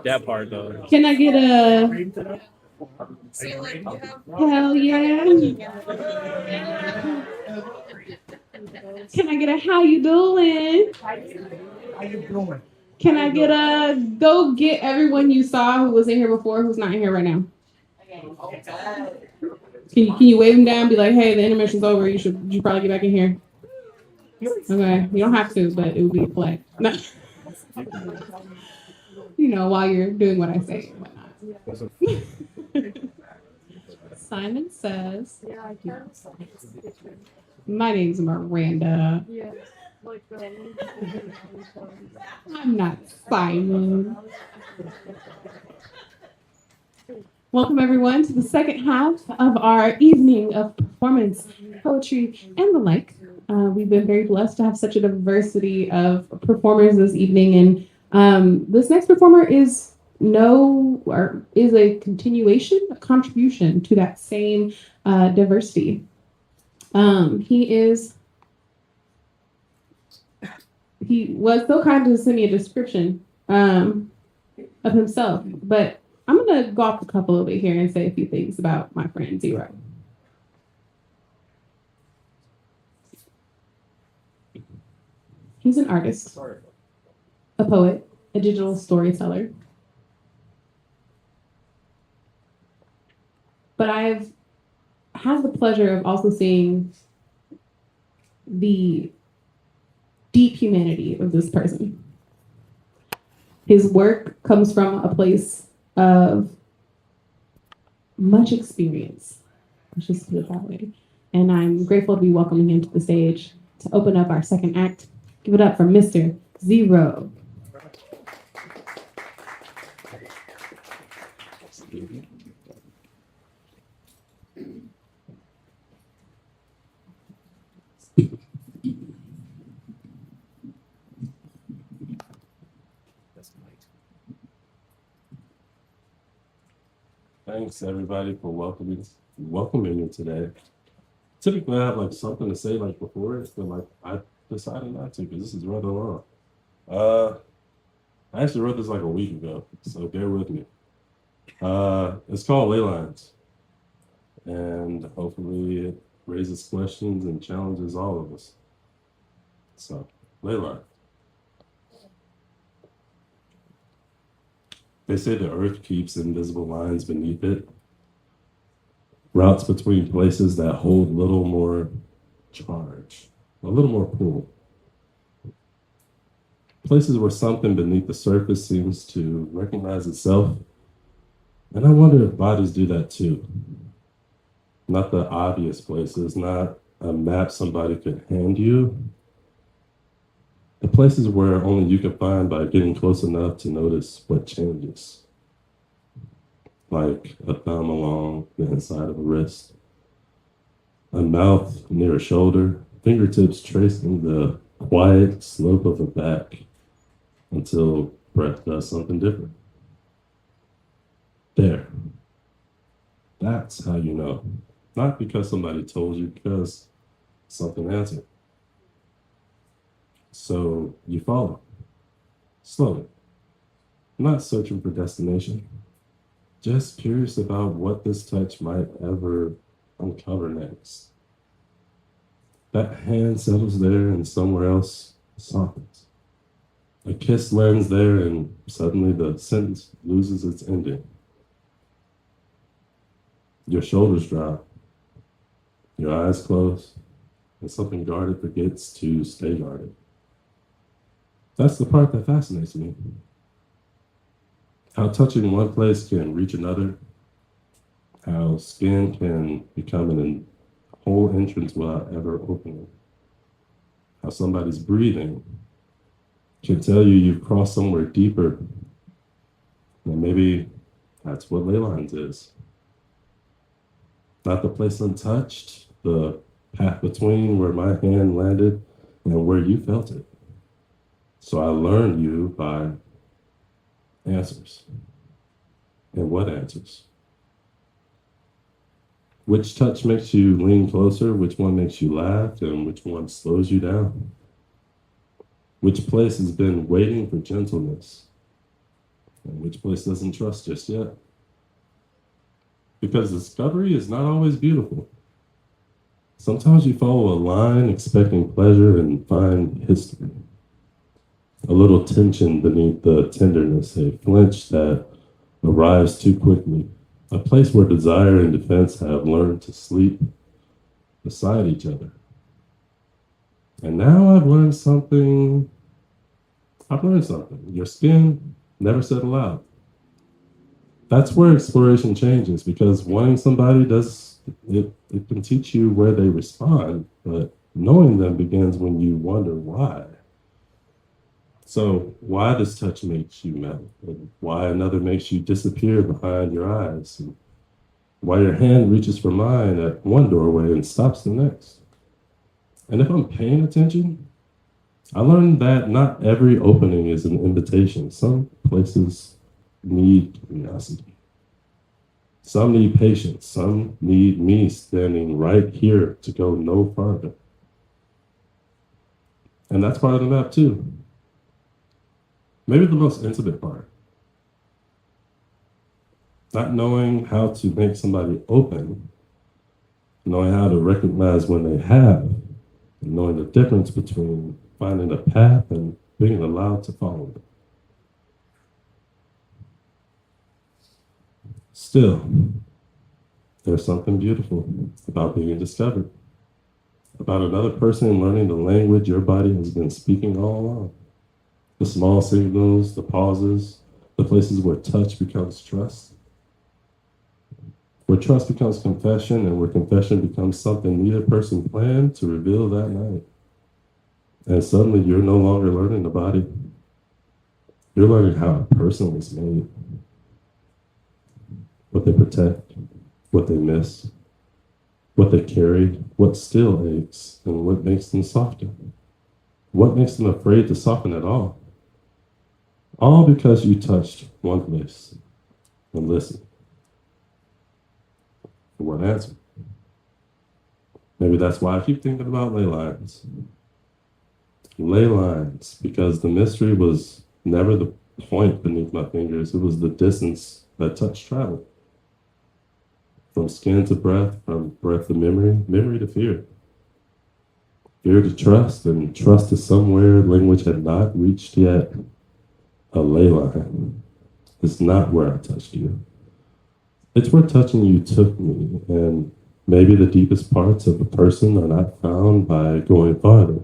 That part though. Can I get a hell yeah? Can I get a how you doing? How you doing? Can I get a go get everyone you saw who was in here before who's not in here right now? Can you wave them down? Be like, hey, the intermission's over. You should probably get back in here. Okay, you don't have to, but it would be a flag. No. You know, while you're doing what I say and whatnot. Simon says, My name's Miranda. I'm not Simon. Welcome, everyone, to the second half of our evening of performance, poetry, and the like. We've been very blessed to have such a diversity of performers this evening, and this next performer is a continuation, a contribution to that same diversity. He was so kind to send me a description of himself, but I'm gonna go off the cuff a little bit here and say a few things about my friend Zero. He's an artist, a poet, a digital storyteller. But I've had the pleasure of also seeing the deep humanity of this person. His work comes from a place of much experience. Let's just put it that way. And I'm grateful to be welcoming him to the stage to open up our second act. Give it up for Mr. Zero. Thanks everybody for welcoming me today. Typically I have like something to say like before it, but like I decided not to because this is rather long. I actually wrote this like a week ago, so bear with me. It's called Ley Lines, and hopefully it raises questions and challenges all of us. So, Ley Line. They say the earth keeps invisible lines beneath it, routes between places that hold little more charge, a little more pull. Places where something beneath the surface seems to recognize itself. And I wonder if bodies do that too. Not the obvious places, not a map somebody could hand you. The places where only you can find by getting close enough to notice what changes. Like a thumb along the inside of a wrist, a mouth near a shoulder, fingertips tracing the quiet slope of a back until breath does something different. There. That's how you know. Not because somebody told you, because something answered. So you follow, slowly, not searching for destination, just curious about what this touch might ever uncover next. That hand settles there and somewhere else softens. A kiss lands there and suddenly the sentence loses its ending. Your shoulders drop, your eyes close, and something guarded forgets to stay guarded. That's the part that fascinates me. How touching one place can reach another, how skin can become an whole entrance without ever opening, how somebody's breathing can tell you you've crossed somewhere deeper, and maybe that's what Ley Lines is. Not the place untouched, the path between where my hand landed and where you felt it. So I learned you by answers. And what answers? Which touch makes you lean closer? Which one makes you laugh? And which one slows you down? Which place has been waiting for gentleness? And which place doesn't trust just yet? Because discovery is not always beautiful. Sometimes you follow a line expecting pleasure and find history. A little tension beneath the tenderness, a flinch that arrives too quickly. A place where desire and defense have learned to sleep beside each other. And now I've learned something. Your skin never said aloud. That's where exploration changes, because wanting somebody does It can teach you where they respond, but knowing them begins when you wonder why. So why this touch makes you melt, and why another makes you disappear behind your eyes, and why your hand reaches for mine at one doorway and stops the next. And if I'm paying attention, I learned that not every opening is an invitation. Some places need curiosity. Some need patience. Some need me standing right here to go no farther. And that's part of the map too. Maybe the most intimate part. Not knowing how to make somebody open, knowing how to recognize when they have, and knowing the difference between finding a path and being allowed to follow it. Still, there's something beautiful about being discovered, about another person learning the language your body has been speaking all along. The small signals, the pauses, the places where touch becomes trust, where trust becomes confession, and where confession becomes something neither person planned to reveal that night. And suddenly you're no longer learning the body. You're learning how a person was made, what they protect, what they miss, what they carry, what still aches, and what makes them softer. What makes them afraid to soften at all? All because you touched one place and listened for one answer. Maybe that's why I keep thinking about ley lines. Ley lines, because the mystery was never the point beneath my fingers, it was the distance that touch traveled. From skin to breath, from breath to memory, memory to fear. Fear to trust, and trust to somewhere language had not reached yet. A ley line is not where I touched you. It's where touching you took me, and maybe the deepest parts of a person are not found by going farther.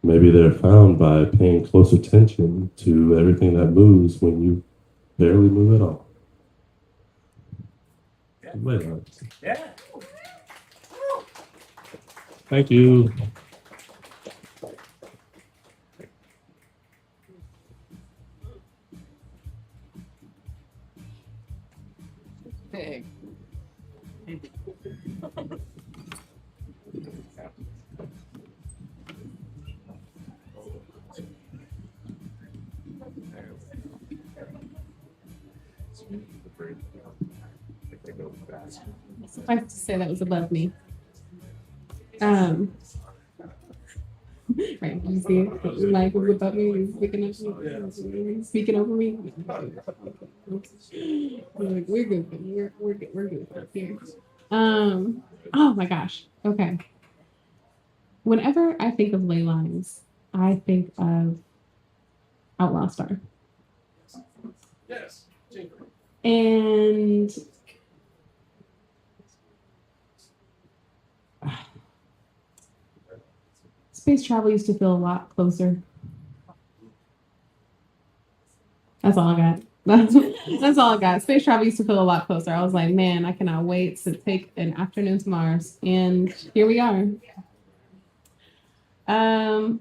Maybe they're found by paying close attention to everything that moves when you barely move at all. Ley lines. Yeah. Thank you. I have to say that was above me. Right, did you see it? The mic was above me, he was speaking over me. We're good, we're good here. Oh my gosh, okay. Whenever I think of ley lines, I think of Outlaw Star. Yes. And space travel used to feel a lot closer. That's all I got. That's all I got. Space travel used to feel a lot closer. I was like, man, I cannot wait to take an afternoon to Mars. And here we are. No,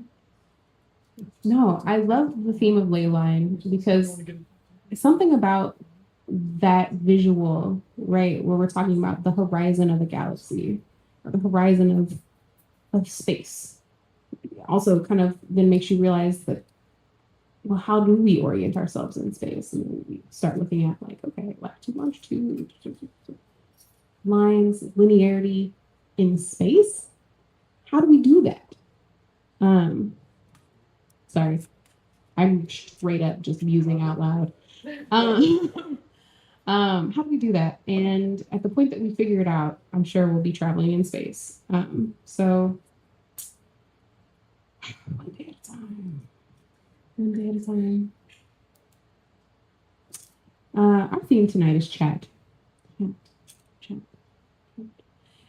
I love the theme of ley line because it's something about that visual, right? Where we're talking about the horizon of the galaxy, or the horizon of space. Also kind of then makes you realize that, well, how do we orient ourselves in space? And then we start looking at like, okay, latitude, longitude, lines, linearity in space. How do we do that? Sorry, I'm straight up just musing out loud. How do we do that? And at the point that we figure it out, I'm sure we'll be traveling in space. So one day at a time. One day at a time. Our theme tonight is chat. Chat.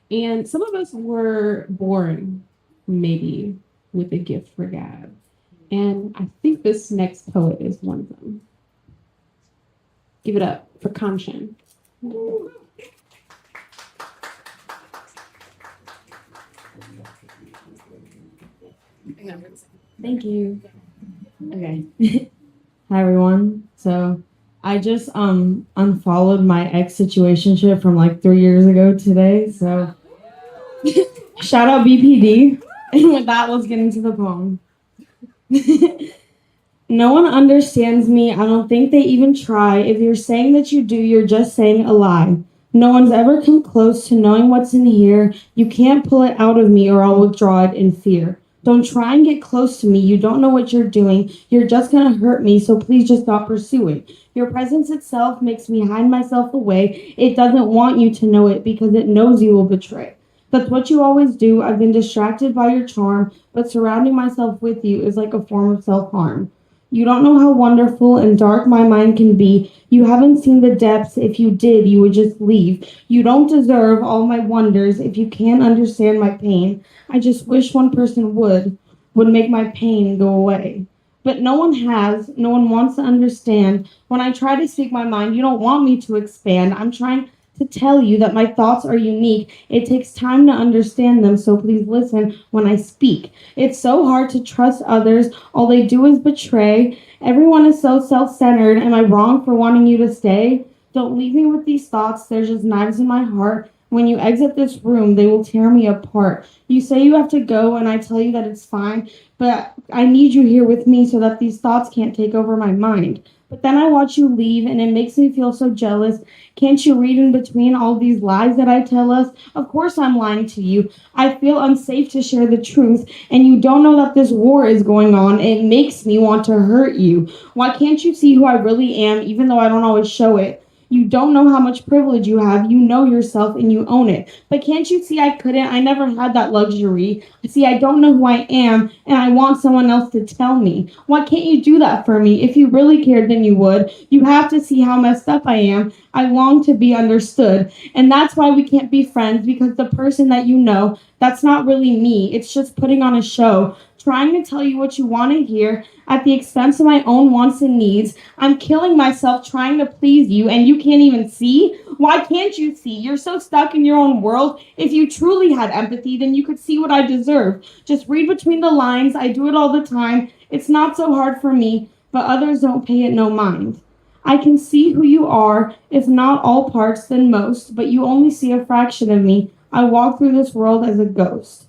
And some of us were born maybe with a gift for gab. And I think this next poet is one of them. Give it up for Kanchan. Thank you. Okay. Hi everyone. So I just unfollowed my ex situationship from like 3 years ago today. So shout out BPD. And with that, let's get into the poem. No one understands me. I don't think they even try. If you're saying that you do, you're just saying a lie. No one's ever come close to knowing what's in here. You can't pull it out of me or I'll withdraw it in fear. Don't try and get close to me. You don't know what you're doing. You're just gonna hurt me, so please just stop pursuing. Your presence itself makes me hide myself away. It doesn't want you to know it because it knows you will betray. That's what you always do. I've been distracted by your charm, but surrounding myself with you is like a form of self-harm. You don't know how wonderful and dark my mind can be. You haven't seen the depths. If you did, you would just leave. You don't deserve all my wonders if you can't understand my pain. I just wish one person would make my pain go away. But no one has. No one wants to understand. When I try to speak my mind, you don't want me to expand. I'm trying to tell you that my thoughts are unique. It takes time to understand them, so please listen when I speak. It's so hard to trust others. All they do is betray. Everyone is so self-centered. Am I wrong for wanting you to stay? Don't leave me with these thoughts. There's just knives in my heart. When you exit this room, they will tear me apart. You say you have to go, and I tell you that it's fine, but I need you here with me so that these thoughts can't take over my mind. But then I watch you leave, and it makes me feel so jealous. Can't you read in between all these lies that I tell us? Of course I'm lying to you. I feel unsafe to share the truth, and you don't know that this war is going on. It makes me want to hurt you. Why can't you see who I really am, even though I don't always show it? You don't know how much privilege you have. You know yourself and you own it. But can't you see I couldn't? I never had that luxury. See, I don't know who I am, and I want someone else to tell me. Why can't you do that for me? If you really cared, then you would. You have to see how messed up I am. I long to be understood. And that's why we can't be friends, because the person that you know, that's not really me. It's just putting on a show, trying to tell you what you want to hear at the expense of my own wants and needs. I'm killing myself trying to please you, and you can't even see? Why can't you see? You're so stuck in your own world. If you truly had empathy, then you could see what I deserve. Just read between the lines. I do it all the time. It's not so hard for me, but others don't pay it no mind. I can see who you are, if not all parts, then most, but you only see a fraction of me. I walk through this world as a ghost.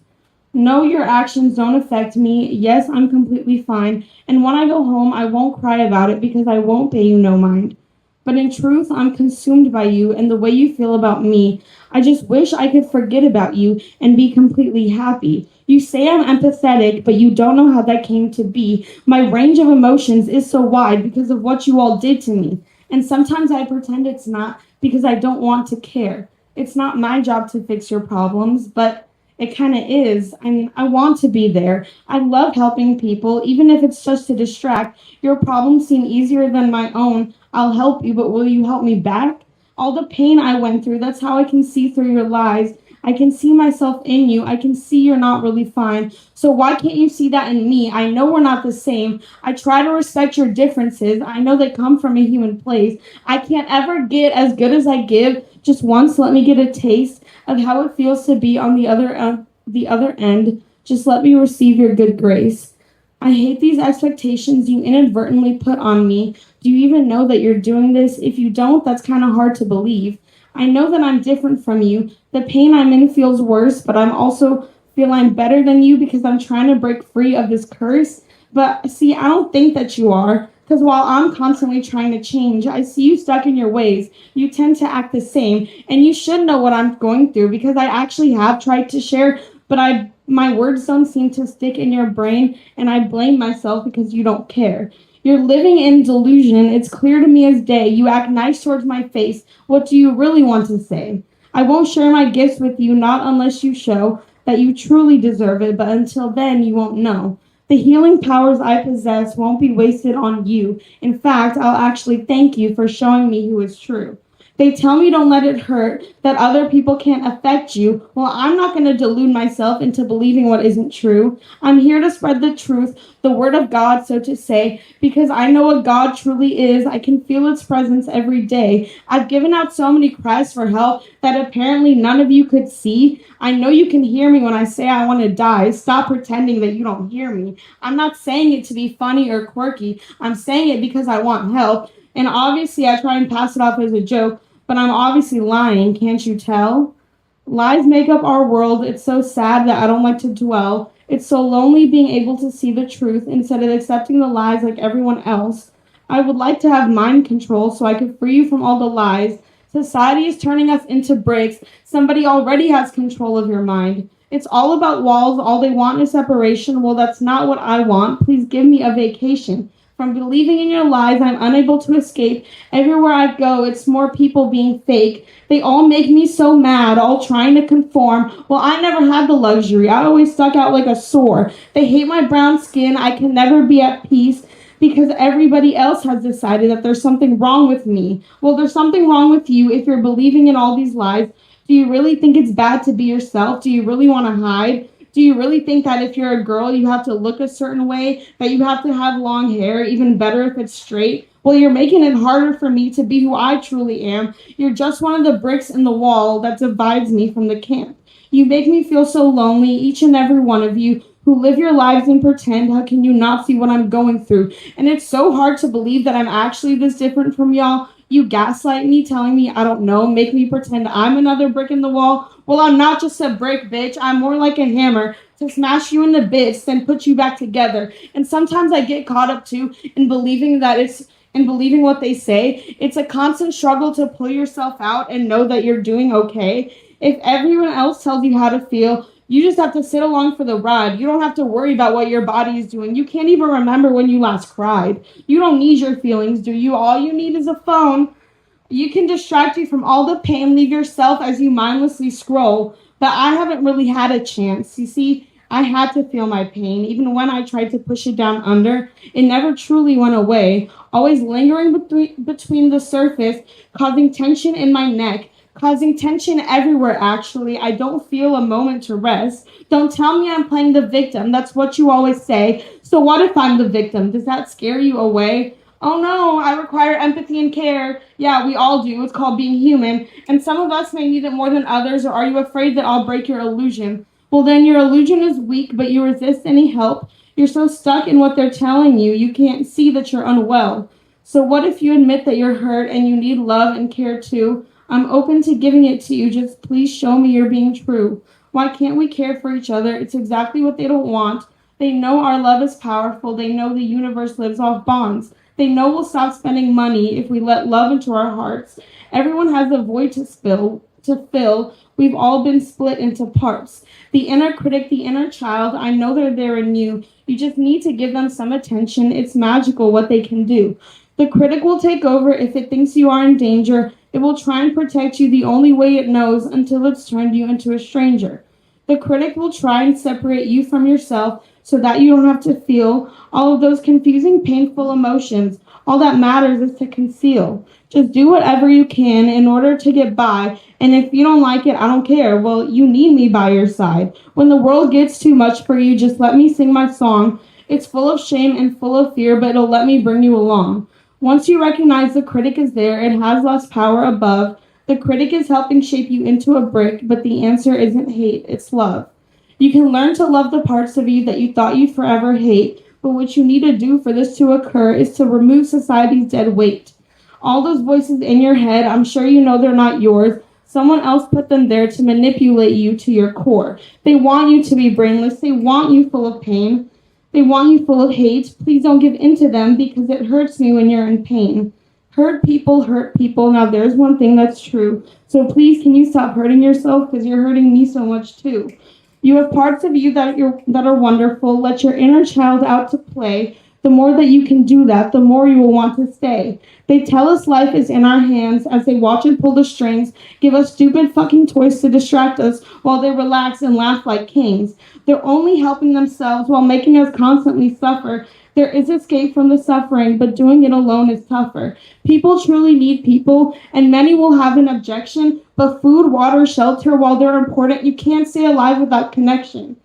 No, your actions don't affect me. Yes, I'm completely fine. And when I go home, I won't cry about it because I won't pay you no mind. But in truth, I'm consumed by you and the way you feel about me. I just wish I could forget about you and be completely happy. You say I'm empathetic, but you don't know how that came to be. My range of emotions is so wide because of what you all did to me. And sometimes I pretend it's not because I don't want to care. It's not my job to fix your problems, but it kind of is. I mean, I want to be there. I love helping people, even if it's just to distract. Your problems seem easier than my own. I'll help you, but will you help me back? All the pain I went through, that's how I can see through your lies. I can see myself in you. I can see you're not really fine. So why can't you see that in me? I know we're not the same. I try to respect your differences. I know they come from a human place. I can't ever get as good as I give. Just once, let me get a taste of how it feels to be on the other end. Just let me receive your good grace. I hate these expectations you inadvertently put on me. Do you even know that you're doing this? If you don't, that's kind of hard to believe. I know that I'm different from you. The pain I'm in feels worse, but I'm also feel I'm better than you because I'm trying to break free of this curse. But see, I don't think that you are. Because while I'm constantly trying to change, I see you stuck in your ways. You tend to act the same. And you should know what I'm going through because I actually have tried to share, but my words don't seem to stick in your brain, and I blame myself because you don't care. You're living in delusion. It's clear to me as day. You act nice towards my face. What do you really want to say? I won't share my gifts with you, not unless you show that you truly deserve it, but until then, you won't know. The healing powers I possess won't be wasted on you. In fact, I'll actually thank you for showing me who is true. They tell me don't let it hurt, that other people can't affect you. Well, I'm not going to delude myself into believing what isn't true. I'm here to spread the truth, the word of God, so to say, because I know what God truly is. I can feel its presence every day. I've given out so many cries for help that apparently none of you could see. I know you can hear me when I say I want to die. Stop pretending that you don't hear me. I'm not saying it to be funny or quirky. I'm saying it because I want help. And obviously I try and pass it off as a joke, but I'm obviously lying, can't you tell? Lies make up our world. It's so sad that I don't like to dwell. It's so lonely being able to see the truth instead of accepting the lies like everyone else. I would like to have mind control so I could free you from all the lies. Society is turning us into bricks. Somebody already has control of your mind. It's all about walls. All they want is separation. Well, that's not what I want. Please give me a vacation. From believing in your lies, I'm unable to escape. Everywhere I go, it's more people being fake. They all make me so mad, all trying to conform. Well, I never had the luxury. I always stuck out like a sore. They hate my brown skin. I can never be at peace because everybody else has decided that there's something wrong with me. Well, there's something wrong with you if you're believing in all these lies. Do you really think it's bad to be yourself? Do you really want to hide? Do you really think that if you're a girl, you have to look a certain way, that you have to have long hair, even better if it's straight? Well, you're making it harder for me to be who I truly am. You're just one of the bricks in the wall that divides me from the camp. You make me feel so lonely, each and every one of you who live your lives and pretend. How can you not see what I'm going through? And it's so hard to believe that I'm actually this different from y'all. You gaslight me, telling me I don't know, make me pretend I'm another brick in the wall. Well, I'm not just a brick, bitch. I'm more like a hammer to smash you into bits, then put you back together. And sometimes I get caught up too in believing what they say. It's a constant struggle to pull yourself out and know that you're doing okay. If everyone else tells you how to feel, you just have to sit along for the ride. You don't have to worry about what your body is doing. You can't even remember when you last cried. You don't need your feelings, do you? All you need is a phone. You can distract you from all the pain, leave yourself as you mindlessly scroll. But I haven't really had a chance. You see, I had to feel my pain. Even when I tried to push it down under, it never truly went away, always lingering between the surface, causing tension in my neck. Causing tension everywhere, actually. I don't feel a moment to rest. Don't tell me I'm playing the victim. That's what you always say. So what if I'm the victim? Does that scare you away? Oh no, I require empathy and care. Yeah, we all do. It's called being human. And some of us may need it more than others. Or are you afraid that I'll break your illusion? Well, then your illusion is weak, but you resist any help. You're so stuck in what they're telling you, you can't see that you're unwell. So what if you admit that you're hurt and you need love and care too? I'm open to giving it to you. Just please show me you're being true. Why can't we care for each other? It's exactly what they don't want. They know our love is powerful. They know the universe lives off bonds. They know we'll stop spending money if we let love into our hearts. Everyone has a void to fill. We've all been split into parts. The inner critic, the inner child, I know they're there in you. You just need to give them some attention. It's magical what they can do. The critic will take over if it thinks you are in danger. It will try and protect you the only way it knows until it's turned you into a stranger. The critic will try and separate you from yourself so that you don't have to feel all of those confusing, painful emotions. All that matters is to conceal. Just do whatever you can in order to get by. And if you don't like it, I don't care. Well, you need me by your side. When the world gets too much for you, just let me sing my song. It's full of shame and full of fear, but it'll let me bring you along. Once you recognize the critic is there, it has lost power above. The critic is helping shape you into a brick, but the answer isn't hate, it's love. You can learn to love the parts of you that you thought you'd forever hate, but what you need to do for this to occur is to remove society's dead weight. All those voices in your head, I'm sure you know they're not yours. Someone else put them there to manipulate you to your core. They want you to be brainless. They want you full of pain. They want you full of hate. Please don't give in to them because it hurts me when you're in pain. Hurt people hurt people. Now there's one thing that's true. So please, can you stop hurting yourself because you're hurting me so much too. You have parts of you that are wonderful. Let your inner child out to play. The more that you can do that, the more you will want to stay. They tell us life is in our hands as they watch and pull the strings, give us stupid fucking toys to distract us while they relax and laugh like kings. They're only helping themselves while making us constantly suffer. There is escape from the suffering, but doing it alone is tougher. People truly need people, and many will have an objection, but food, water, shelter, while they're important, you can't stay alive without connection.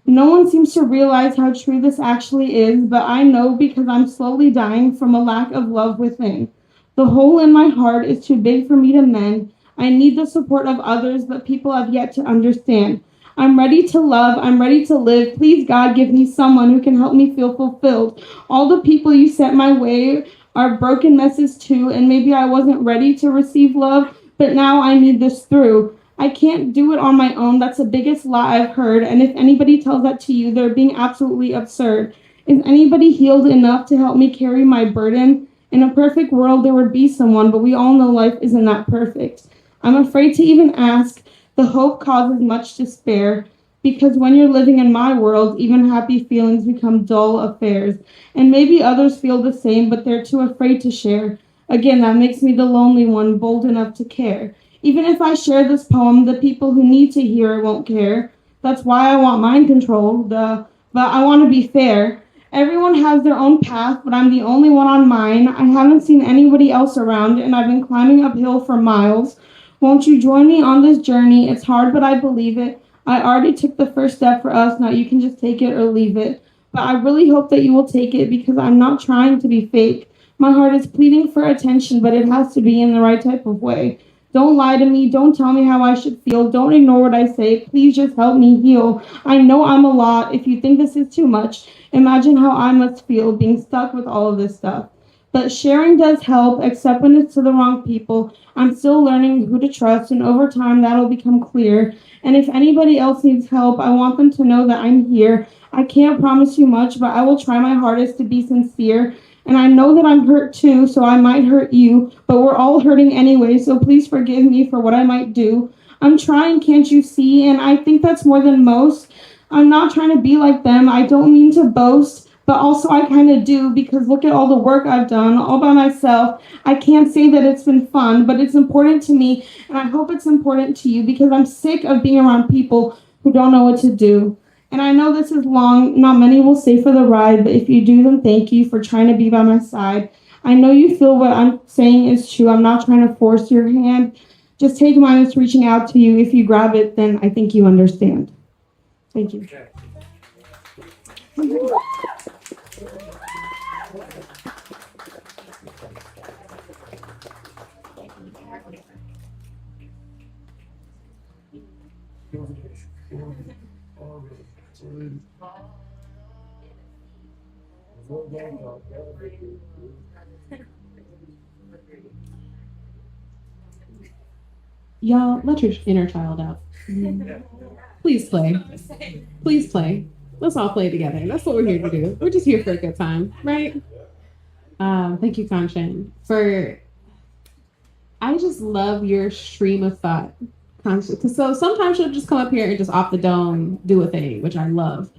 No one seems to realize how true this actually is, but I know because I'm slowly dying from a lack of love within. The hole in my heart is too big for me to mend. I need the support of others, but people have yet to understand. I'm ready to love. I'm ready to live. Please, God, give me someone who can help me feel fulfilled. All the people you sent my way are broken messes too, and maybe I wasn't ready to receive love, but now I need this through. I can't do it on my own. That's the biggest lie I've heard. And if anybody tells that to you, they're being absolutely absurd. Is anybody healed enough to help me carry my burden? In a perfect world, there would be someone, but we all know life isn't that perfect. I'm afraid to even ask. The hope causes much despair, because when you're living in my world, even happy feelings become dull affairs. And maybe others feel the same, but they're too afraid to share. Again, that makes me the lonely one, bold enough to care. Even if I share this poem, the people who need to hear it won't care. That's why I want mind control, but I want to be fair. Everyone has their own path, but I'm the only one on mine. I haven't seen anybody else around, and I've been climbing uphill for miles. Won't you join me on this journey? It's hard, but I believe it. I already took the first step for us. Now you can just take it or leave it. But I really hope that you will take it, because I'm not trying to be fake. My heart is pleading for attention, but it has to be in the right type of way. Don't lie to me. Don't tell me how I should feel. Don't ignore what I say. Please just help me heal. I know I'm a lot. If you think this is too much, imagine how I must feel being stuck with all of this stuff. But sharing does help, except when it's to the wrong people. I'm still learning who to trust, and over time that'll become clear. And if anybody else needs help, I want them to know that I'm here. I can't promise you much, but I will try my hardest to be sincere. And I know that I'm hurt too, so I might hurt you, but we're all hurting anyway, so please forgive me for what I might do. I'm trying, can't you see? And I think that's more than most. I'm not trying to be like them. I don't mean to boast, but also I kind of do, because look at all the work I've done all by myself. I can't say that it's been fun, but it's important to me, and I hope it's important to you, because I'm sick of being around people who don't know what to do. And I know this is long, not many will stay for the ride, but if you do, then thank you for trying to be by my side. I know you feel what I'm saying is true. I'm not trying to force your hand. Just take mine as reaching out to you. If you grab it, then I think you understand. Thank you. Y'all, let your inner child out. Please play. Please play. Let's all play together. That's what we're here to do. We're just here for a good time, right? Thank you, Kanchan, for. I just love your stream of thought. So sometimes she'll just come up here and just off the dome do a thing, which I love.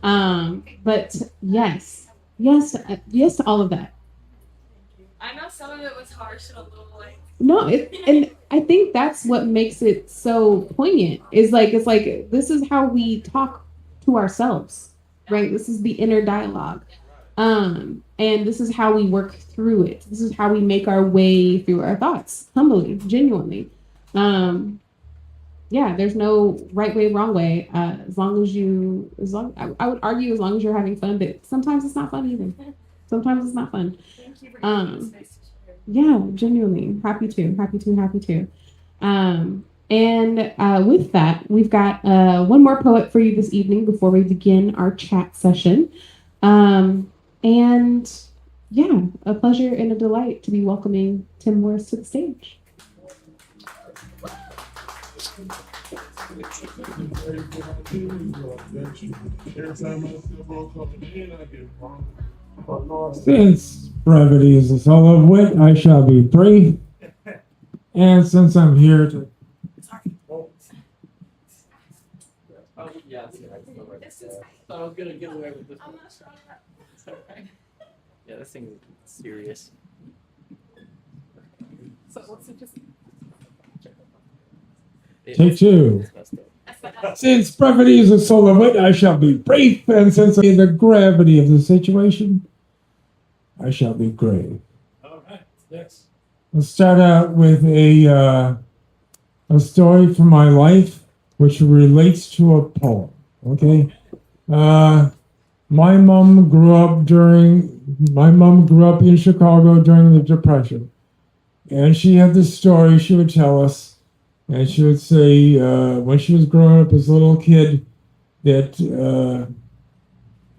But yes to all of that. I know some of it was harsh and a little like. No, and I think that's what makes it so poignant. It's like this is how we talk to ourselves, right? This is the inner dialogue, and this is how we work through it. This is how we make our way through our thoughts, humbly, genuinely. Yeah, there's no right way, wrong way. I would argue as long as you're having fun, but sometimes it's not fun either. Sometimes it's not fun. Thank you for giving me space to share. Yeah, genuinely. Happy to. And with that, we've got one more poet for you this evening before we begin our chat session. And yeah, a pleasure and a delight to be welcoming Tim Morris to the stage. Since brevity is the soul of wit, I shall be brief. And since I'm here to I was gonna get away with this. I'm not strong enough. It's okay. Yeah, this thing is serious. So what's it just? Take two. Since brevity is the soul of wit, I shall be brief, and since in the gravity of the situation, I shall be grave. All right. Yes. Let's start out with a story from my life, which relates to a poem. Okay. My mom grew up in Chicago during the Depression, and she had this story she would tell us. And she would say, when she was growing up as a little kid, that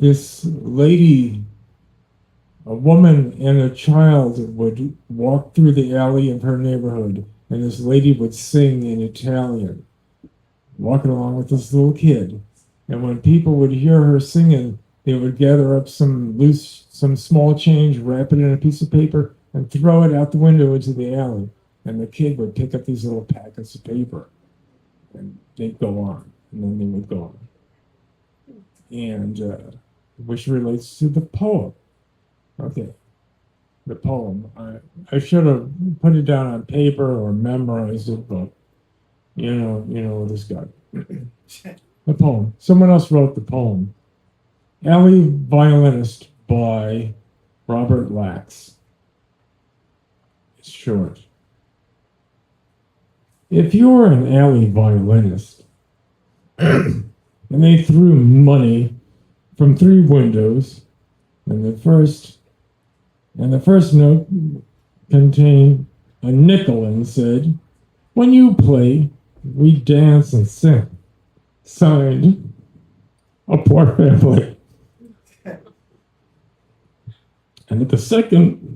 this lady, a woman and a child, would walk through the alley of her neighborhood, and this lady would sing in Italian, walking along with this little kid. And when people would hear her singing, they would gather up some small change, wrap it in a piece of paper, and throw it out the window into the alley. And the kid would pick up these little packets of paper, and they'd go on, and then they would go on. And which relates to the poem. Okay, the poem. I should have put it down on paper or memorized it, but you know this guy. The poem. Someone else wrote the poem. Alley Violinist by Robert Lax. It's short. If you were an alley violinist and they threw money from 3 windows, and the first note contained a nickel and said, "When you play, we dance and sing." Signed, A Poor Family. And at the second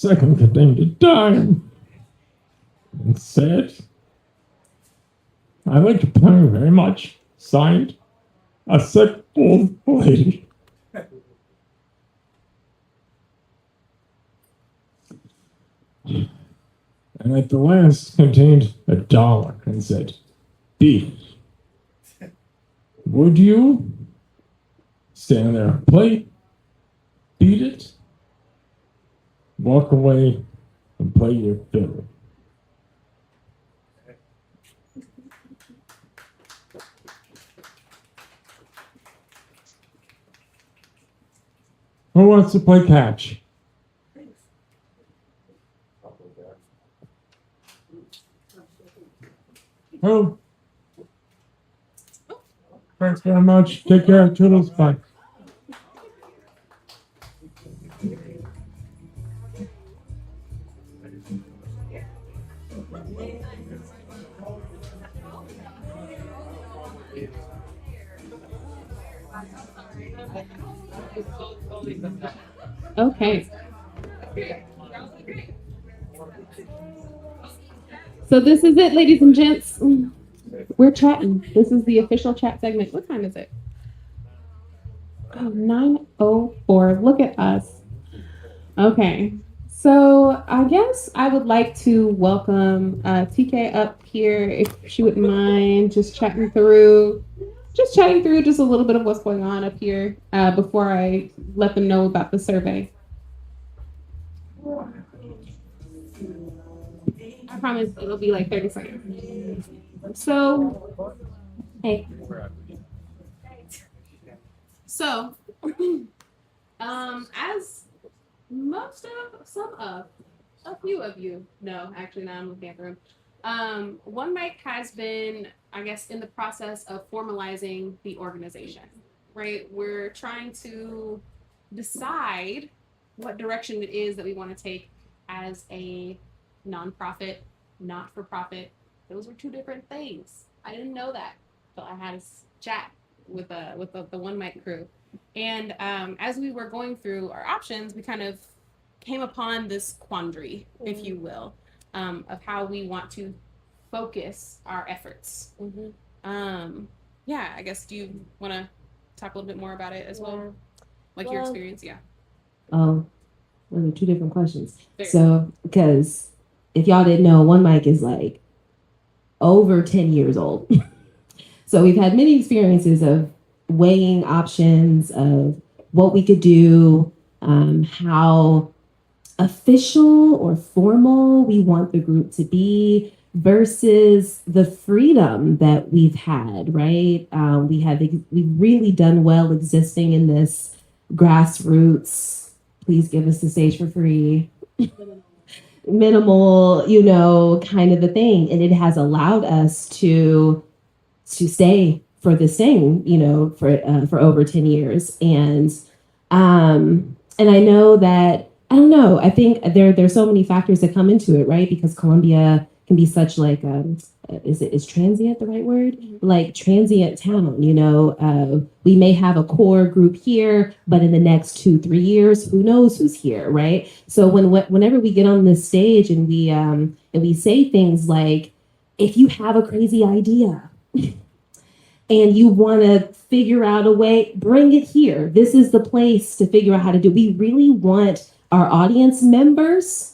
contained a dime and said, "I like to play very much." Signed, A Sick Old Lady. And at the last contained a dollar and said, "Beef. Would you stand there, play, beat it, walk away, and play your fiddle?" Who wants to play catch? Who? Thanks very much. Take care. Toodles. Bye. Okay. So this is it, ladies and gents. We're chatting. This is the official chat segment. What time is it? Oh, 9:04. Look at us. Okay. So I guess I would like to welcome TK up here, if she wouldn't mind just chatting through just a little bit of what's going on up here before I let them know about the survey. I promise it'll be like 30 seconds. So, hey. So, as a few of you know, actually now I'm looking at the room, One Mic has been, I guess, in the process of formalizing the organization, right? We're trying to decide what direction it is that we want to take as a nonprofit, not-for-profit. Those were 2 different things. I didn't know that until I had a chat with the One Mic crew. And as we were going through our options, we kind of came upon this quandary, if you will, of how we want to focus our efforts. Yeah, I guess, do you want to talk a little bit more about it as well? Like your experience, yeah. Those are 2 different questions. So, because if y'all didn't know, One Mic is like over 10 years old. So we've had many experiences of weighing options of what we could do, how official or formal we want the group to be versus the freedom that we've had, right? We've really done well existing in this grassroots, please give us the stage for free, minimal, kind of a thing. And it has allowed us to stay for this thing, for over 10 years. And I know that, I don't know, I think there's so many factors that come into it, right? Because Columbia can be such like, is transient the right word? Like transient town, we may have a core group here, but in the next 2-3 years, who knows who's here, right? So whenever we get on this stage and we say things like, if you have a crazy idea and you want to figure out a way, bring it here. This is the place to figure out how to do. We really want our audience members.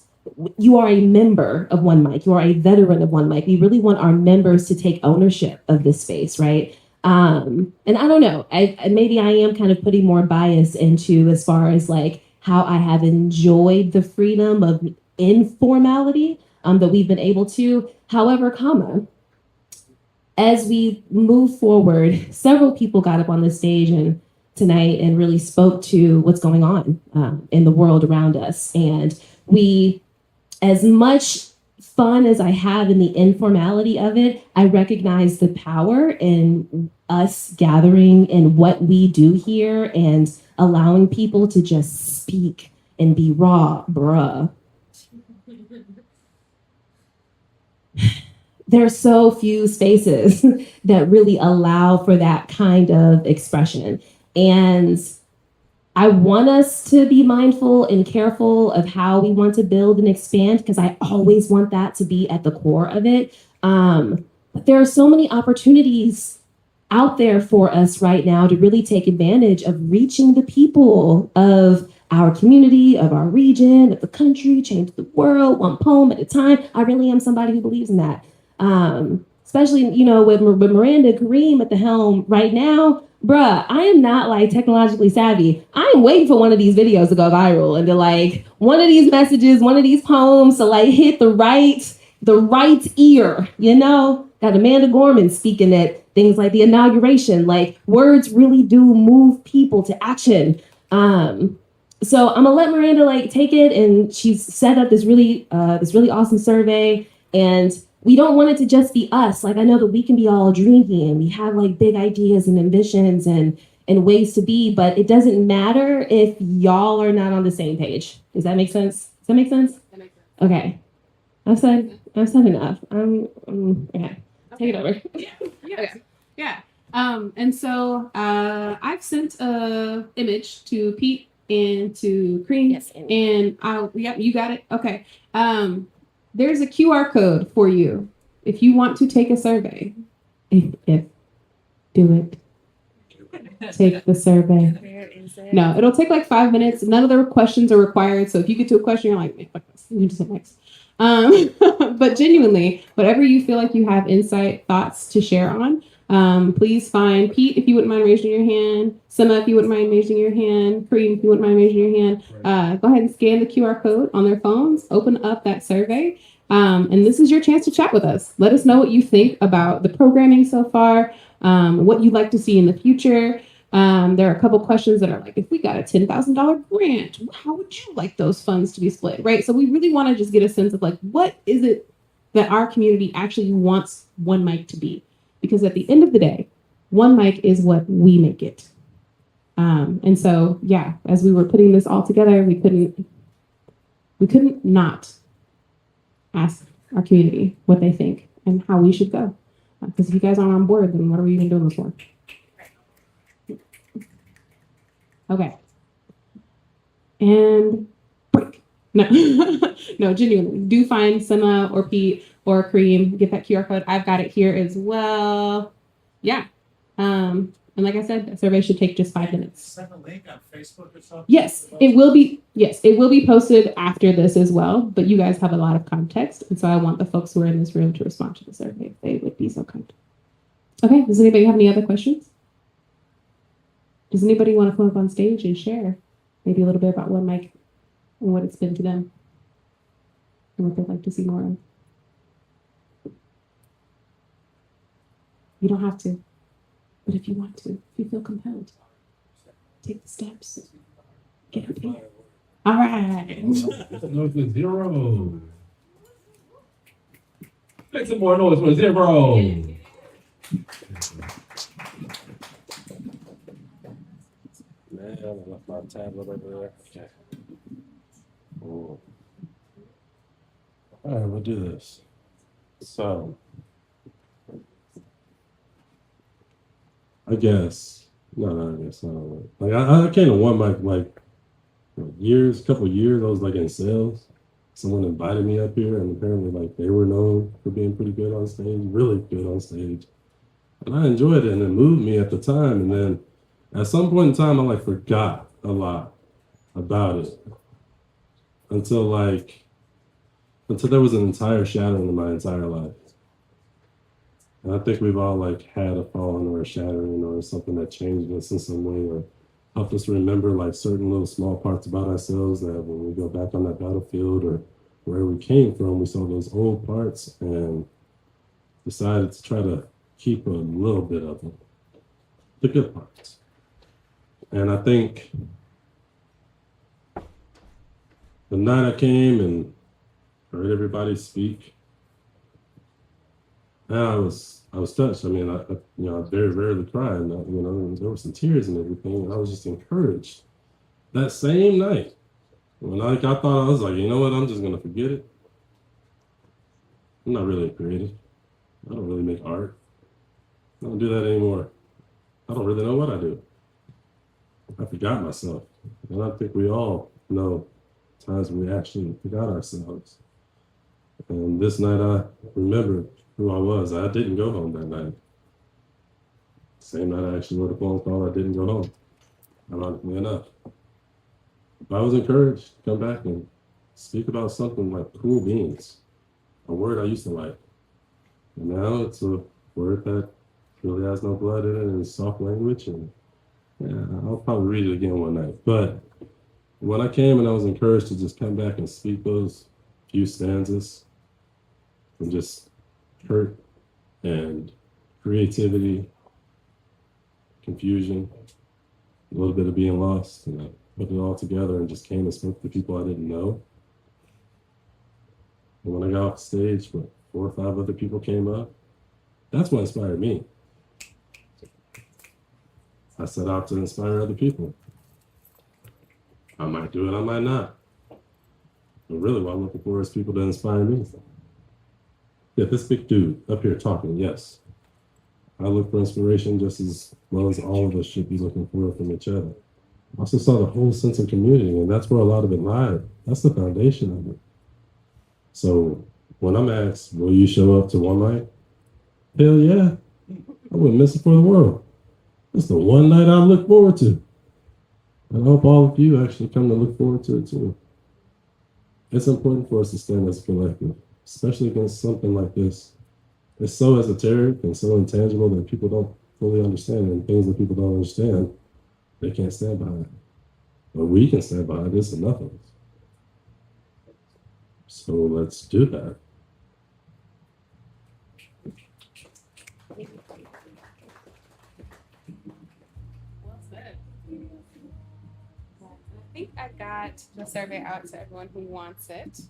You are a member of One Mic. You are a veteran of One Mic. We really want our members to take ownership of this space, right? And I don't know, maybe I am kind of putting more bias into as far as like how I have enjoyed the freedom of informality that we've been able to. However, as we move forward, several people got up on the stage tonight and really spoke to what's going on in the world around us. And as much fun as I have in the informality of it, I recognize the power in us gathering and what we do here and allowing people to just speak and be raw, bruh. There are so few spaces that really allow for that kind of expression. And I want us to be mindful and careful of how we want to build and expand, because I always want that to be at the core of it. But there are so many opportunities out there for us right now to really take advantage of reaching the people of our community, of our region, of the country, change the world, one poem at a time. I really am somebody who believes in that. Especially, with Miranda Kareem at the helm right now, bruh, I am not like technologically savvy. I am waiting for one of these videos to go viral and to like one of these messages, one of these poems to like hit the right ear, Got Amanda Gorman speaking at things like the inauguration. Like words really do move people to action. So I'm gonna let Miranda like take it, and she's set up this really awesome survey. And we don't want it to just be us. Like, I know that we can be all dreamy and we have like big ideas and ambitions and ways to be, but it doesn't matter if y'all are not on the same page. Does that make sense? Does that make sense? That makes sense. Okay. I've said enough. Okay. Take it over. Yeah. And so I've sent a image to Pete and to Cream. Yes. And you got it. Okay. There's a QR code for you if you want to take a survey. If do it. Take the survey. Where is it? No, it'll take like 5 minutes. None of the questions are required. So if you get to a question, you're like, "Man, fuck this. You just hit next." But genuinely, whatever you feel like you have insight, thoughts to share on, please find Pete if you wouldn't mind raising your hand, Sima if you wouldn't mind raising your hand, Kareem if you wouldn't mind raising your hand. Go ahead and scan the QR code on their phones, open up that survey, and this is your chance to chat with us. Let us know what you think about the programming so far, what you'd like to see in the future. There are a couple questions that are like, if we got a $10,000 grant, how would you like those funds to be split, right? So we really want to just get a sense of like, what is it that our community actually wants One Mic to be? Because at the end of the day, One Mic is what we make it. And so, yeah, as we were putting this all together, we couldn't not ask our community what they think and how we should go. Because if you guys aren't on board, then what are we even doing this for? Okay. And break. No, no, genuinely. Do find Sima or Pete or Kareem. Get that QR code. I've got it here as well. Yeah. And like I said, that survey should take just 5 minutes. Send a link on Facebook or something? Yes, it will be. Yes, it will be posted after this as well. But you guys have a lot of context, and so I want the folks who are in this room to respond to the survey if they would be so kind. Okay, does anybody have any other questions? Does anybody want to come up on stage and share maybe a little bit about One Mic and what it's been to them and what they'd like to see more of? You don't have to, but if you want to, if you feel compelled, take the steps. Get up here. All right. Noise for zero. Make some more noise for zero. Man, I left my tablet over there. Okay. Oh. All right, we'll do this. So, I guess. No, I guess not. Like I came to One Mic like years, couple of years. I was like in sales. Someone invited me up here, and apparently, like they were known for being pretty good on stage, really good on stage, and I enjoyed it, and it moved me at the time. And then, at some point in time, I like forgot a lot about it until there was an entire shattering in my entire life. And I think we've all like had a falling or a shattering or something that changed us in some way or helped us remember like certain little small parts about ourselves that when we go back on that battlefield or where we came from, we saw those old parts and decided to try to keep a little bit of them, the good parts. And I think the night I came and heard everybody speak, I was touched. I mean, I very rarely cry, and there were some tears and everything, and I was just encouraged. That same night, when I thought I was like, you know what, I'm just gonna forget it. I'm not really creative. I don't really make art. I don't do that anymore. I don't really know what I do. I forgot myself, and I think we all know times when we actually forgot ourselves. And this night, I remembered who I was. I didn't go home that night. Same night I actually wrote a phone call, I didn't go home, ironically enough. But I was encouraged to come back and speak about something like cool beans, a word I used to like. And now it's a word that really has no blood in it and it's soft language. And yeah, I'll probably read it again one night. But when I came and I was encouraged to just come back and speak those few stanzas from just hurt and creativity, confusion, a little bit of being lost, and I put it all together and just came and spoke to people I didn't know. And when I got off stage, 4 or 5 other people came up. That's what inspired me. I set out to inspire other people. I might do it, I might not. But really what I'm looking for is people to inspire me. Yeah, this big dude up here talking, yes. I look for inspiration just as well as all of us should be looking for it from each other. I also saw the whole sense of community, and that's where a lot of it lied. That's the foundation of it. So when I'm asked, will you show up to One Mic? Hell yeah. I wouldn't miss it for the world. It's the one night I look forward to. And I hope all of you actually come to look forward to it too. It's important for us to stand as a collective, especially against something like this. It's so esoteric and so intangible that people don't fully understand, and things that people don't understand, they can't stand behind. But we can stand behind this and nothing. So let's do that. Well said. I think I got the survey out to everyone who wants it.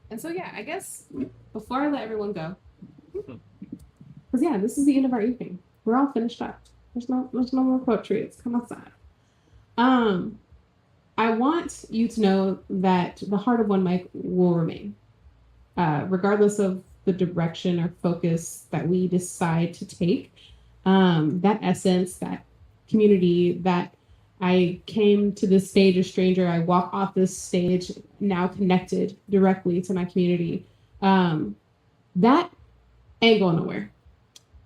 And so, yeah, I guess Before I let everyone go, because yeah, this is the end of our evening. We're all finished up. There's no more poetry. It's come outside. I want you to know that the heart of One Mic will remain, regardless of the direction or focus that we decide to take. That essence, that community, that I came to this stage a stranger, I walk off this stage now connected directly to my community. That ain't going nowhere.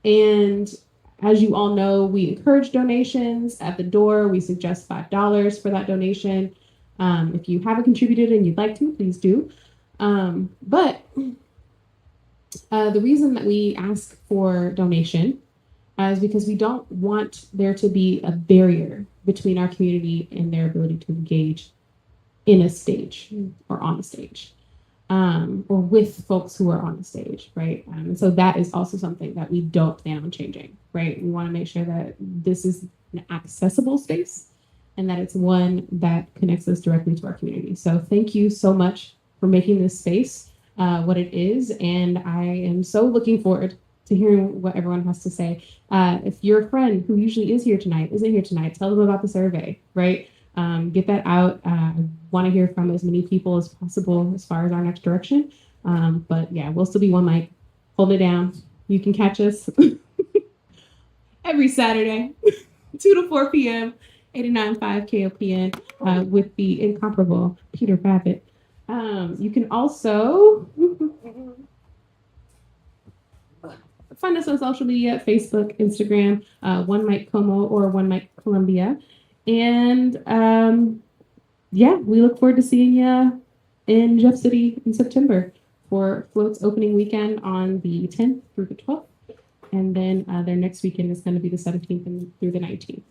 And as you all know, we encourage donations at the door. We suggest $5 for that donation. If you haven't contributed and you'd like to, please do. But The reason that we ask for donation is because we don't want there to be a barrier between our community and their ability to engage in a stage or on a stage, or with folks who are on the stage, right? And so that is also something that we don't plan on changing, right? We want to make sure that this is an accessible space and that it's one that connects us directly to our community. So thank you so much for making this space what it is. And I am so looking forward to hearing what everyone has to say. If you're a friend who usually isn't here tonight, tell them about the survey, right? Get that out. I want to hear from as many people as possible as far as our next direction. But yeah, we'll still be one mic. Hold it down. You can catch us every Saturday, 2 to 4 p.m., 89.5 KOPN with the incomparable Peter Babbitt. You can also find us on social media, Facebook, Instagram, One Mic Como or One Mic Columbia. And yeah, we look forward to seeing you in Jeff City in September for Float's opening weekend on the 10th through the 12th. And then their next weekend is going to be the 17th and through the 19th.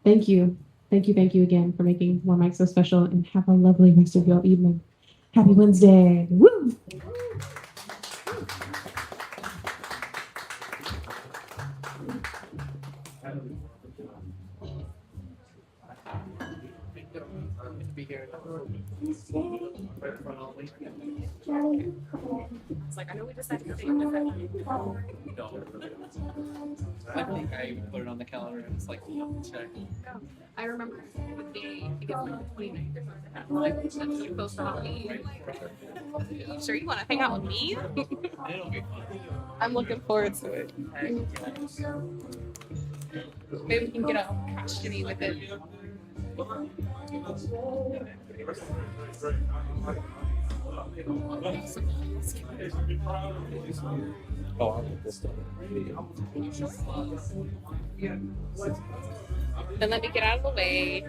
Thank you. Thank you again for making One Mic so special, and have a lovely rest of your evening. Happy Wednesday. Woo! Be here. It's like, I know we just had to say no. I think I even put it on the calendar and it's like, check. I remember the day, I think it's like the 29th or something. Like, that's too close to Halloween. You sure you want to hang out with me? I'm looking forward to it. Maybe we can get a costume with it. Oh, I'll get this done. Then let me get out of the way.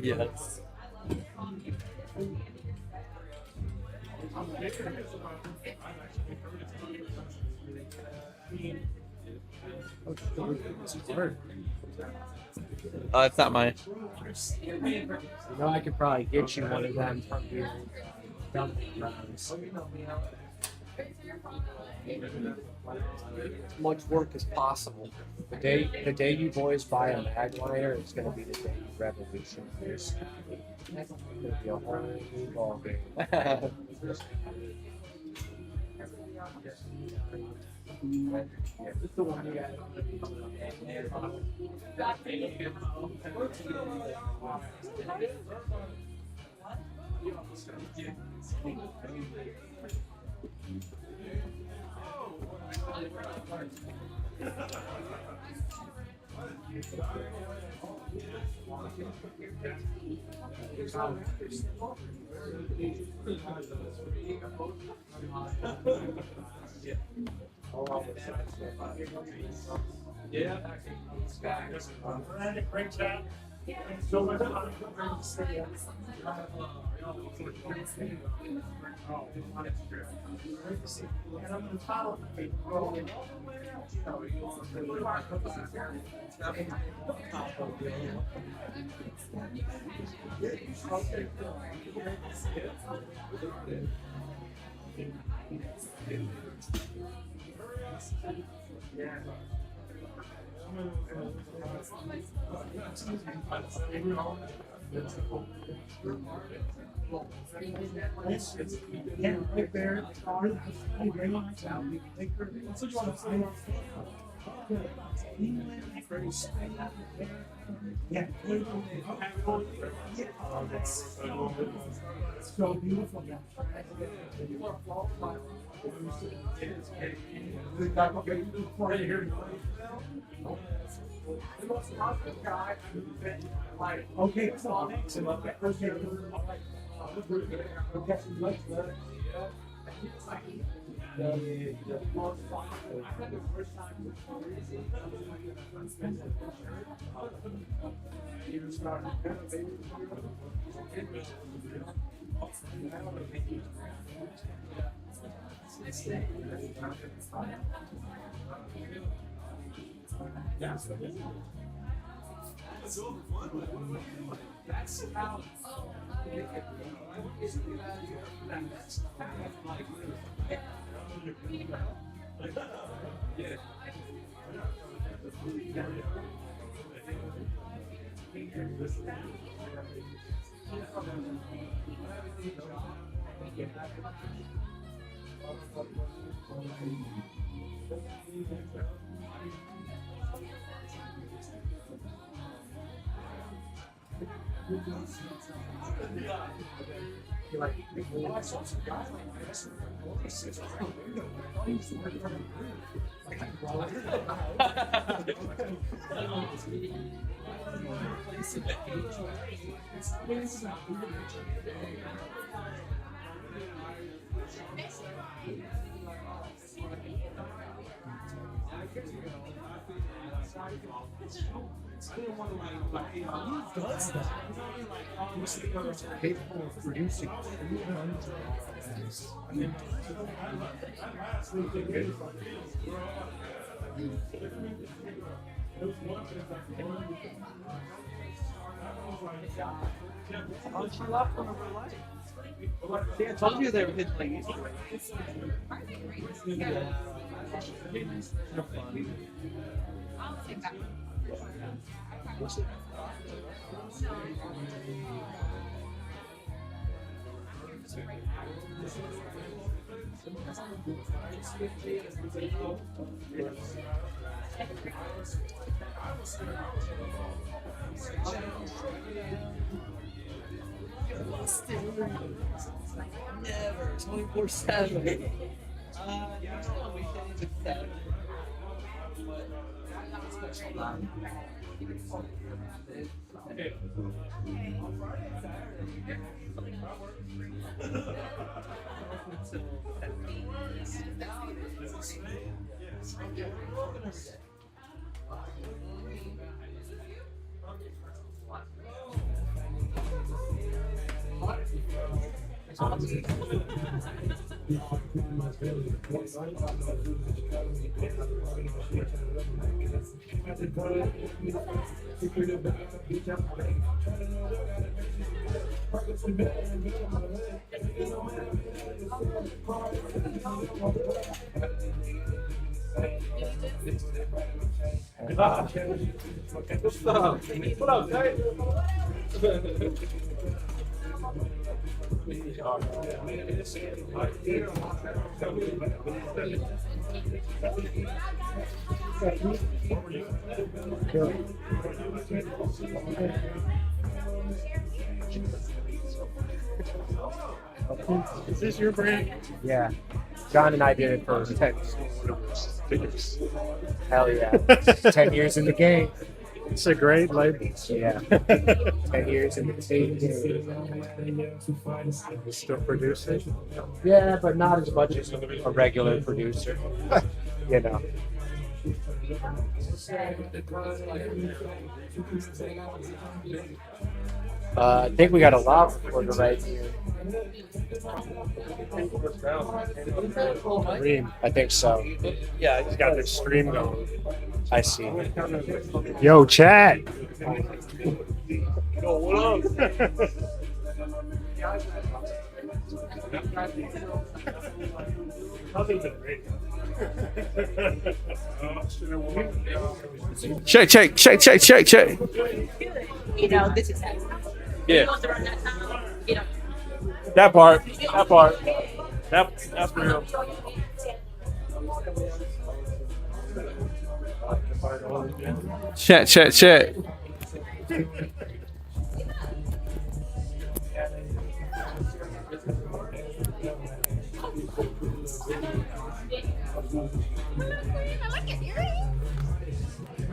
Yes. It's not mine. You know, I could probably get you one of them from your dumping grounds. As much work as possible. The day you boys buy a Magliner, it's going to be the day of revolution. It's going to be a whole new ballgame. Great job. So much fun. Great to see you. Great to see you. And I'm going to follow Yeah, right there. Yeah. That's so beautiful. Okay, so that's about does that? Capable of producing 300 I mean, See, I told you they were hidden like I'll take that. Never 24/7. Yeah, weekends except. What's up? What up, guys? Is this your brand? Yeah. John and I did it for 10. Hell yeah. 10 years in the game. It's a great label. Yeah. 10 years in the game. Still producing? Yeah, but not as much as a regular producer. You know. I think we got a lot recorder right here. Stream. I think so. Yeah, it's got the stream going. I see. Yo, chat. Yo, what up? Check. You know, this is happening. Yeah. You know, That part. That's real. Check.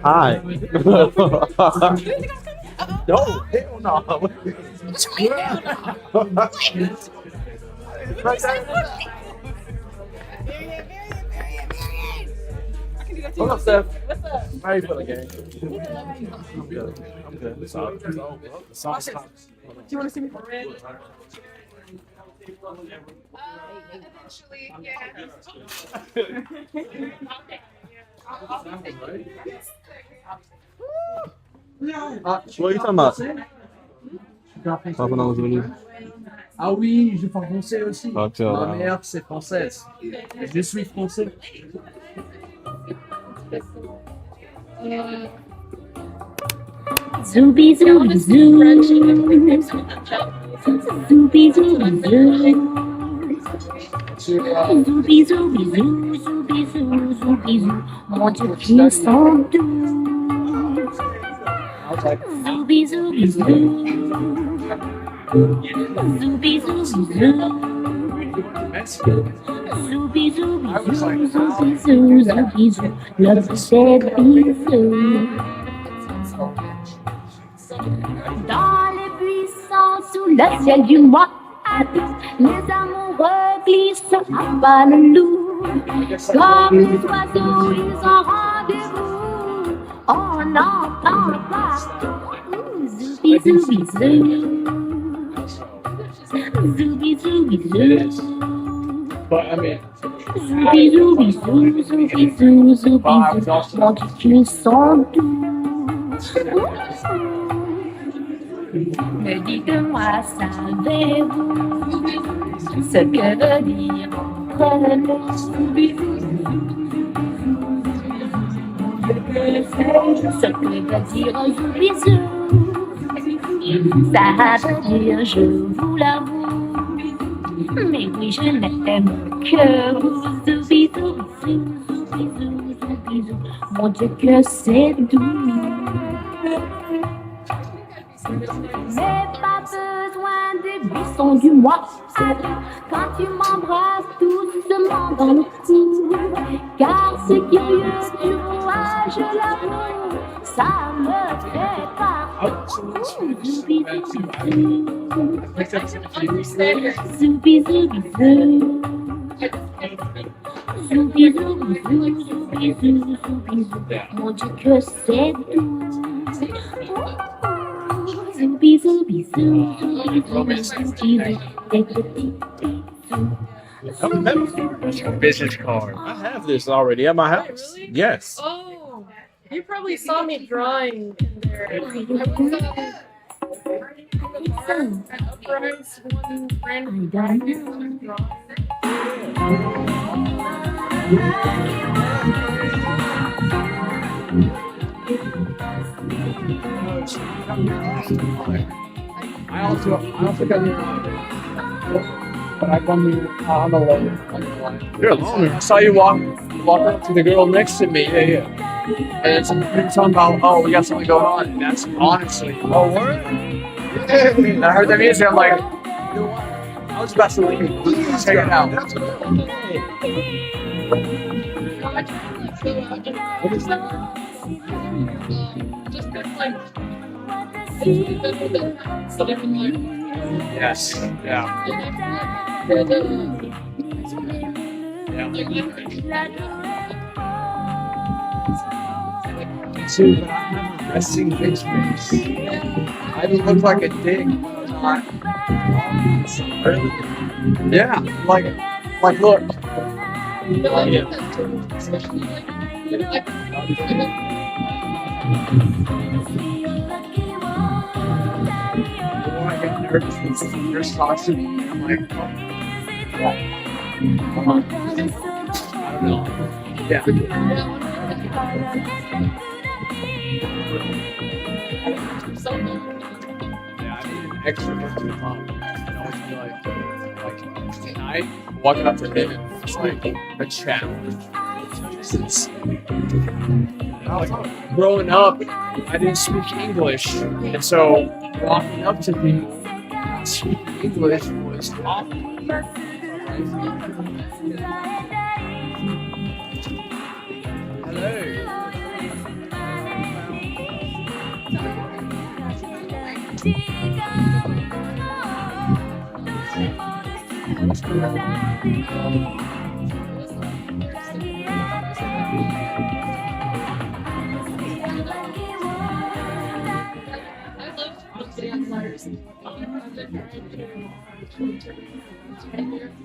Hi. No, hell no. What's up, Steph? what's up? How you feeling, gang? I'm good. It's all Do you want to see me for red? Eventually, yeah. What are you talking about? Papa knows what you. Ah oui, je parle français aussi. Ok, Ma ouais. mère, c'est française. Je suis français. Zooby zooby zoo. Zooby zooby zoo. Zooby zooby zoo. Zooby zoo. Zooby zoo. Mon Dieu, qu'ils sont doux. Zooby zooby zoo. Zooby zooby zoo. Zooby zooby zoo. Zooby zoo. Zooby zoo. Love said bisous. Dans les buissons, sous le ciel du mois d'août, les amoureux glissent à pas le loup. Comme les oiseaux, ils ont rendez-vous. On entend partout. Zooby zooby zoo. Zooby zooby zoo. But I mean, Zooby zooby zoo. Zooby zoo. Zooby zoo. Mon Dieu, qu'ils sont doux. Mais dites-moi, savez-vous ce que veut dire entre nous? Ce que veut dire zooby zoo? Ça veut dire je vous l'avoue. Mais oui, je n'aime que vous. Zooby zoo, zooby zoo, zooby zoo. Mon Dieu, que c'est doux. Mais pas besoin des buissons du mois quand tu m'embrasses doucement dans le cou. Car c'est curieux du rouage l'amour, ça me fait partout. Zooby zooby zoo. Zooby zooby zoo. Zooby zooby zoo. Zooby zoo, zooby zoo. Mon Dieu que c'est doux. Zooby zooby zoo, zooby zooby zooby zoo, des petits Business card. I have this already at my house. Really? Yes. Oh, you probably saw me drawing in there. At Uprise, one random drawing. I also got you. But I come here on the line. You're alone. I saw you walk up to the girl next to me. Yeah. And it's talking about, oh, we got something going on. And that's honestly. Oh, word? I heard that music. I'm like, I was about to leave. Check it out. Yes. Yeah. See, but I have a resting face face. I look like a dick. Really? Yeah. Like look. I get nervous when someone just talks to me. I'm like, I don't know. Yeah. Yeah, I need an extrovert to come. And always be like tonight, walking up to him, it's like a challenge. Like, growing up, I didn't speak English, and so walking up to people speaking English was awful. Hello.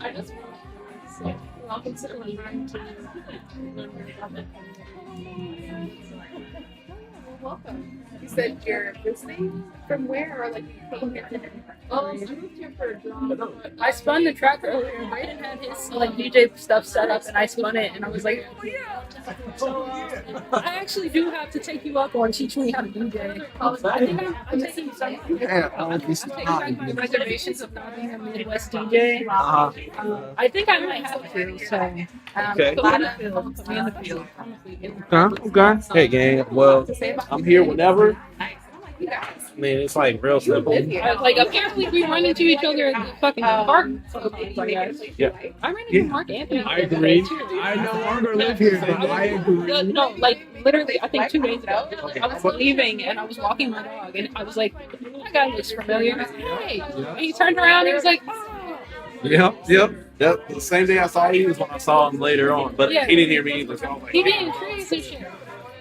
I just so I'll consider when I'm welcome. You said you're visiting from where, or like you came here? I moved here for a job. I spun the track earlier. Brayden had his like DJ stuff set up, and I spun it, and I was like, oh yeah. So I actually do have to take you up on teaching me how to DJ. I think I'm taking some. I'm taking back my reservations of not being a Midwest DJ. I think I might have to. So Okay. put me in the field. Okay. Hey, gang. Well, I'm here whenever. I mean, it's like real simple. Like apparently we run into each other at the fucking park. Yeah. I ran into Mark Anthony. I agree. I no longer live here, but I agree. No, like literally, I think 2 days ago, I was leaving and I was walking my dog, and I was like, "That guy looks familiar." I was like, hey, and he turned around and he was like, "Oh." Yep. The same day I saw you was when I saw him later on, but Yeah. he didn't hear me either. So I was like, He being trees and shit.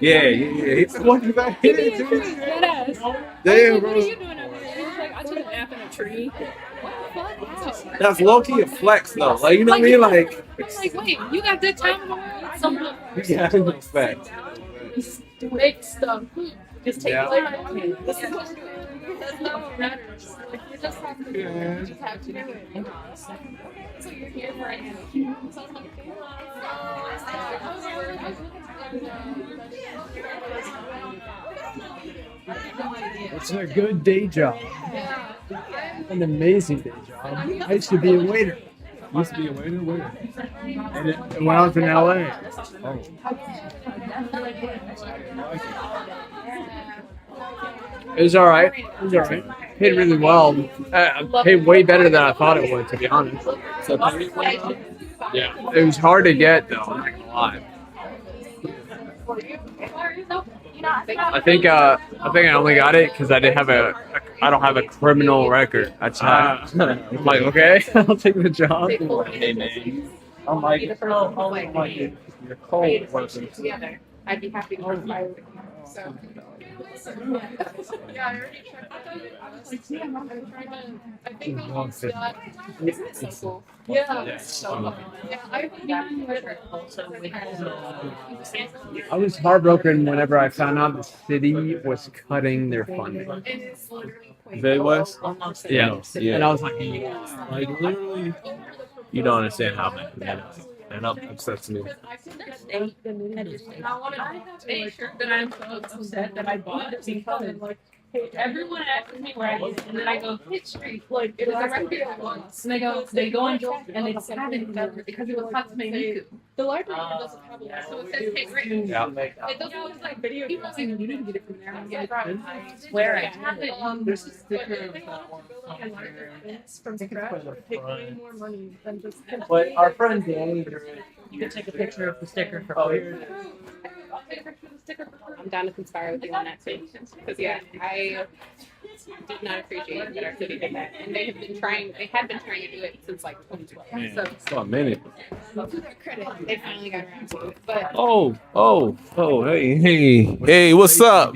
yeah. He's looking back. He being trees, dead ass. Damn, What are bro. you doing over there? He was like, I took a nap in a tree. What the fuck? That's low key a flex though. Like you know what I mean? Like I'm like, wait, you got that time in the world? Someone yeah, no fact. make stuff. Just take Yeah. like, this is what we're doing. That's not what matters. Like, you just have to do it. You just have to do it. So you're here for it. So I'm like, It's a good day job. An amazing day job. I used to be a waiter. Used to be a waiter. And when I was in LA. It was alright. Paid really well. Paid way better than I thought it would, to be honest. Yeah. It was hard to get though, I'm not gonna lie. I think I only got it because I don't have a criminal record. That's why. I'm like, okay, I'll take the job. Hey man. I'm like, you're cold person. together. I'd be happy to work by with you. So. Yeah, I already checked. I was like, yeah, I'm trying to. I think I'm almost done. Isn't it so cool? Yeah. Yeah, I've been doing I was heartbroken whenever I found out the city was cutting their funding. It is literally quite Very West? Yeah. Yeah. And I was like, Like literally, you don't understand how mad that is. And that upsets me. I have a shirt that I'm so upset that I bought because Everyone asks me where I live, and then I go history. Like it was a record once, and they go and they just have it because it was Hatsune Miku. The library doesn't have it, so it says hit written. Yeah. It doesn't look like video. People say you didn't get it from there. I swear I have it. There's a sticker of that one. From scratch. It would take way more money than just. But our friend Danny drew it. You can take a picture of the sticker for free. I'll take a picture of the sticker for free. I'm down to conspire with you on that too. Because yeah, I did not appreciate that our city did that, and they had been trying to do it since like 2012. Man, So it's a minute. to their credit, they finally got around to it. But Oh, hey, what's up?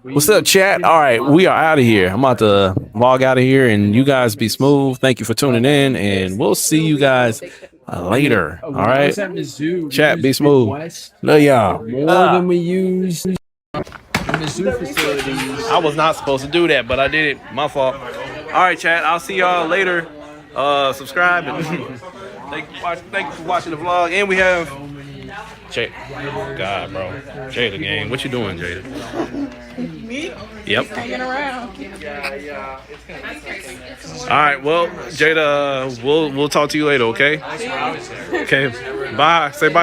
What's up, chat? All right, we are out of here. I'm about to log out of here, and you guys be smooth. Thank you for tuning in, and we'll see you guys later. All right, chat, be smooth. Love y'all. More than we use in the zoo facilities. I was not supposed to do that, but I did it. My fault. All right, chat. I'll see y'all later. Subscribe and thank you for watching the vlog. And we have Jada. God, bro. Jada gang. What you doing, Jada? Me? Yep. Hanging around. Yeah. All right. Well, Jada, we'll talk to you later. Okay. Okay. Bye. Say bye.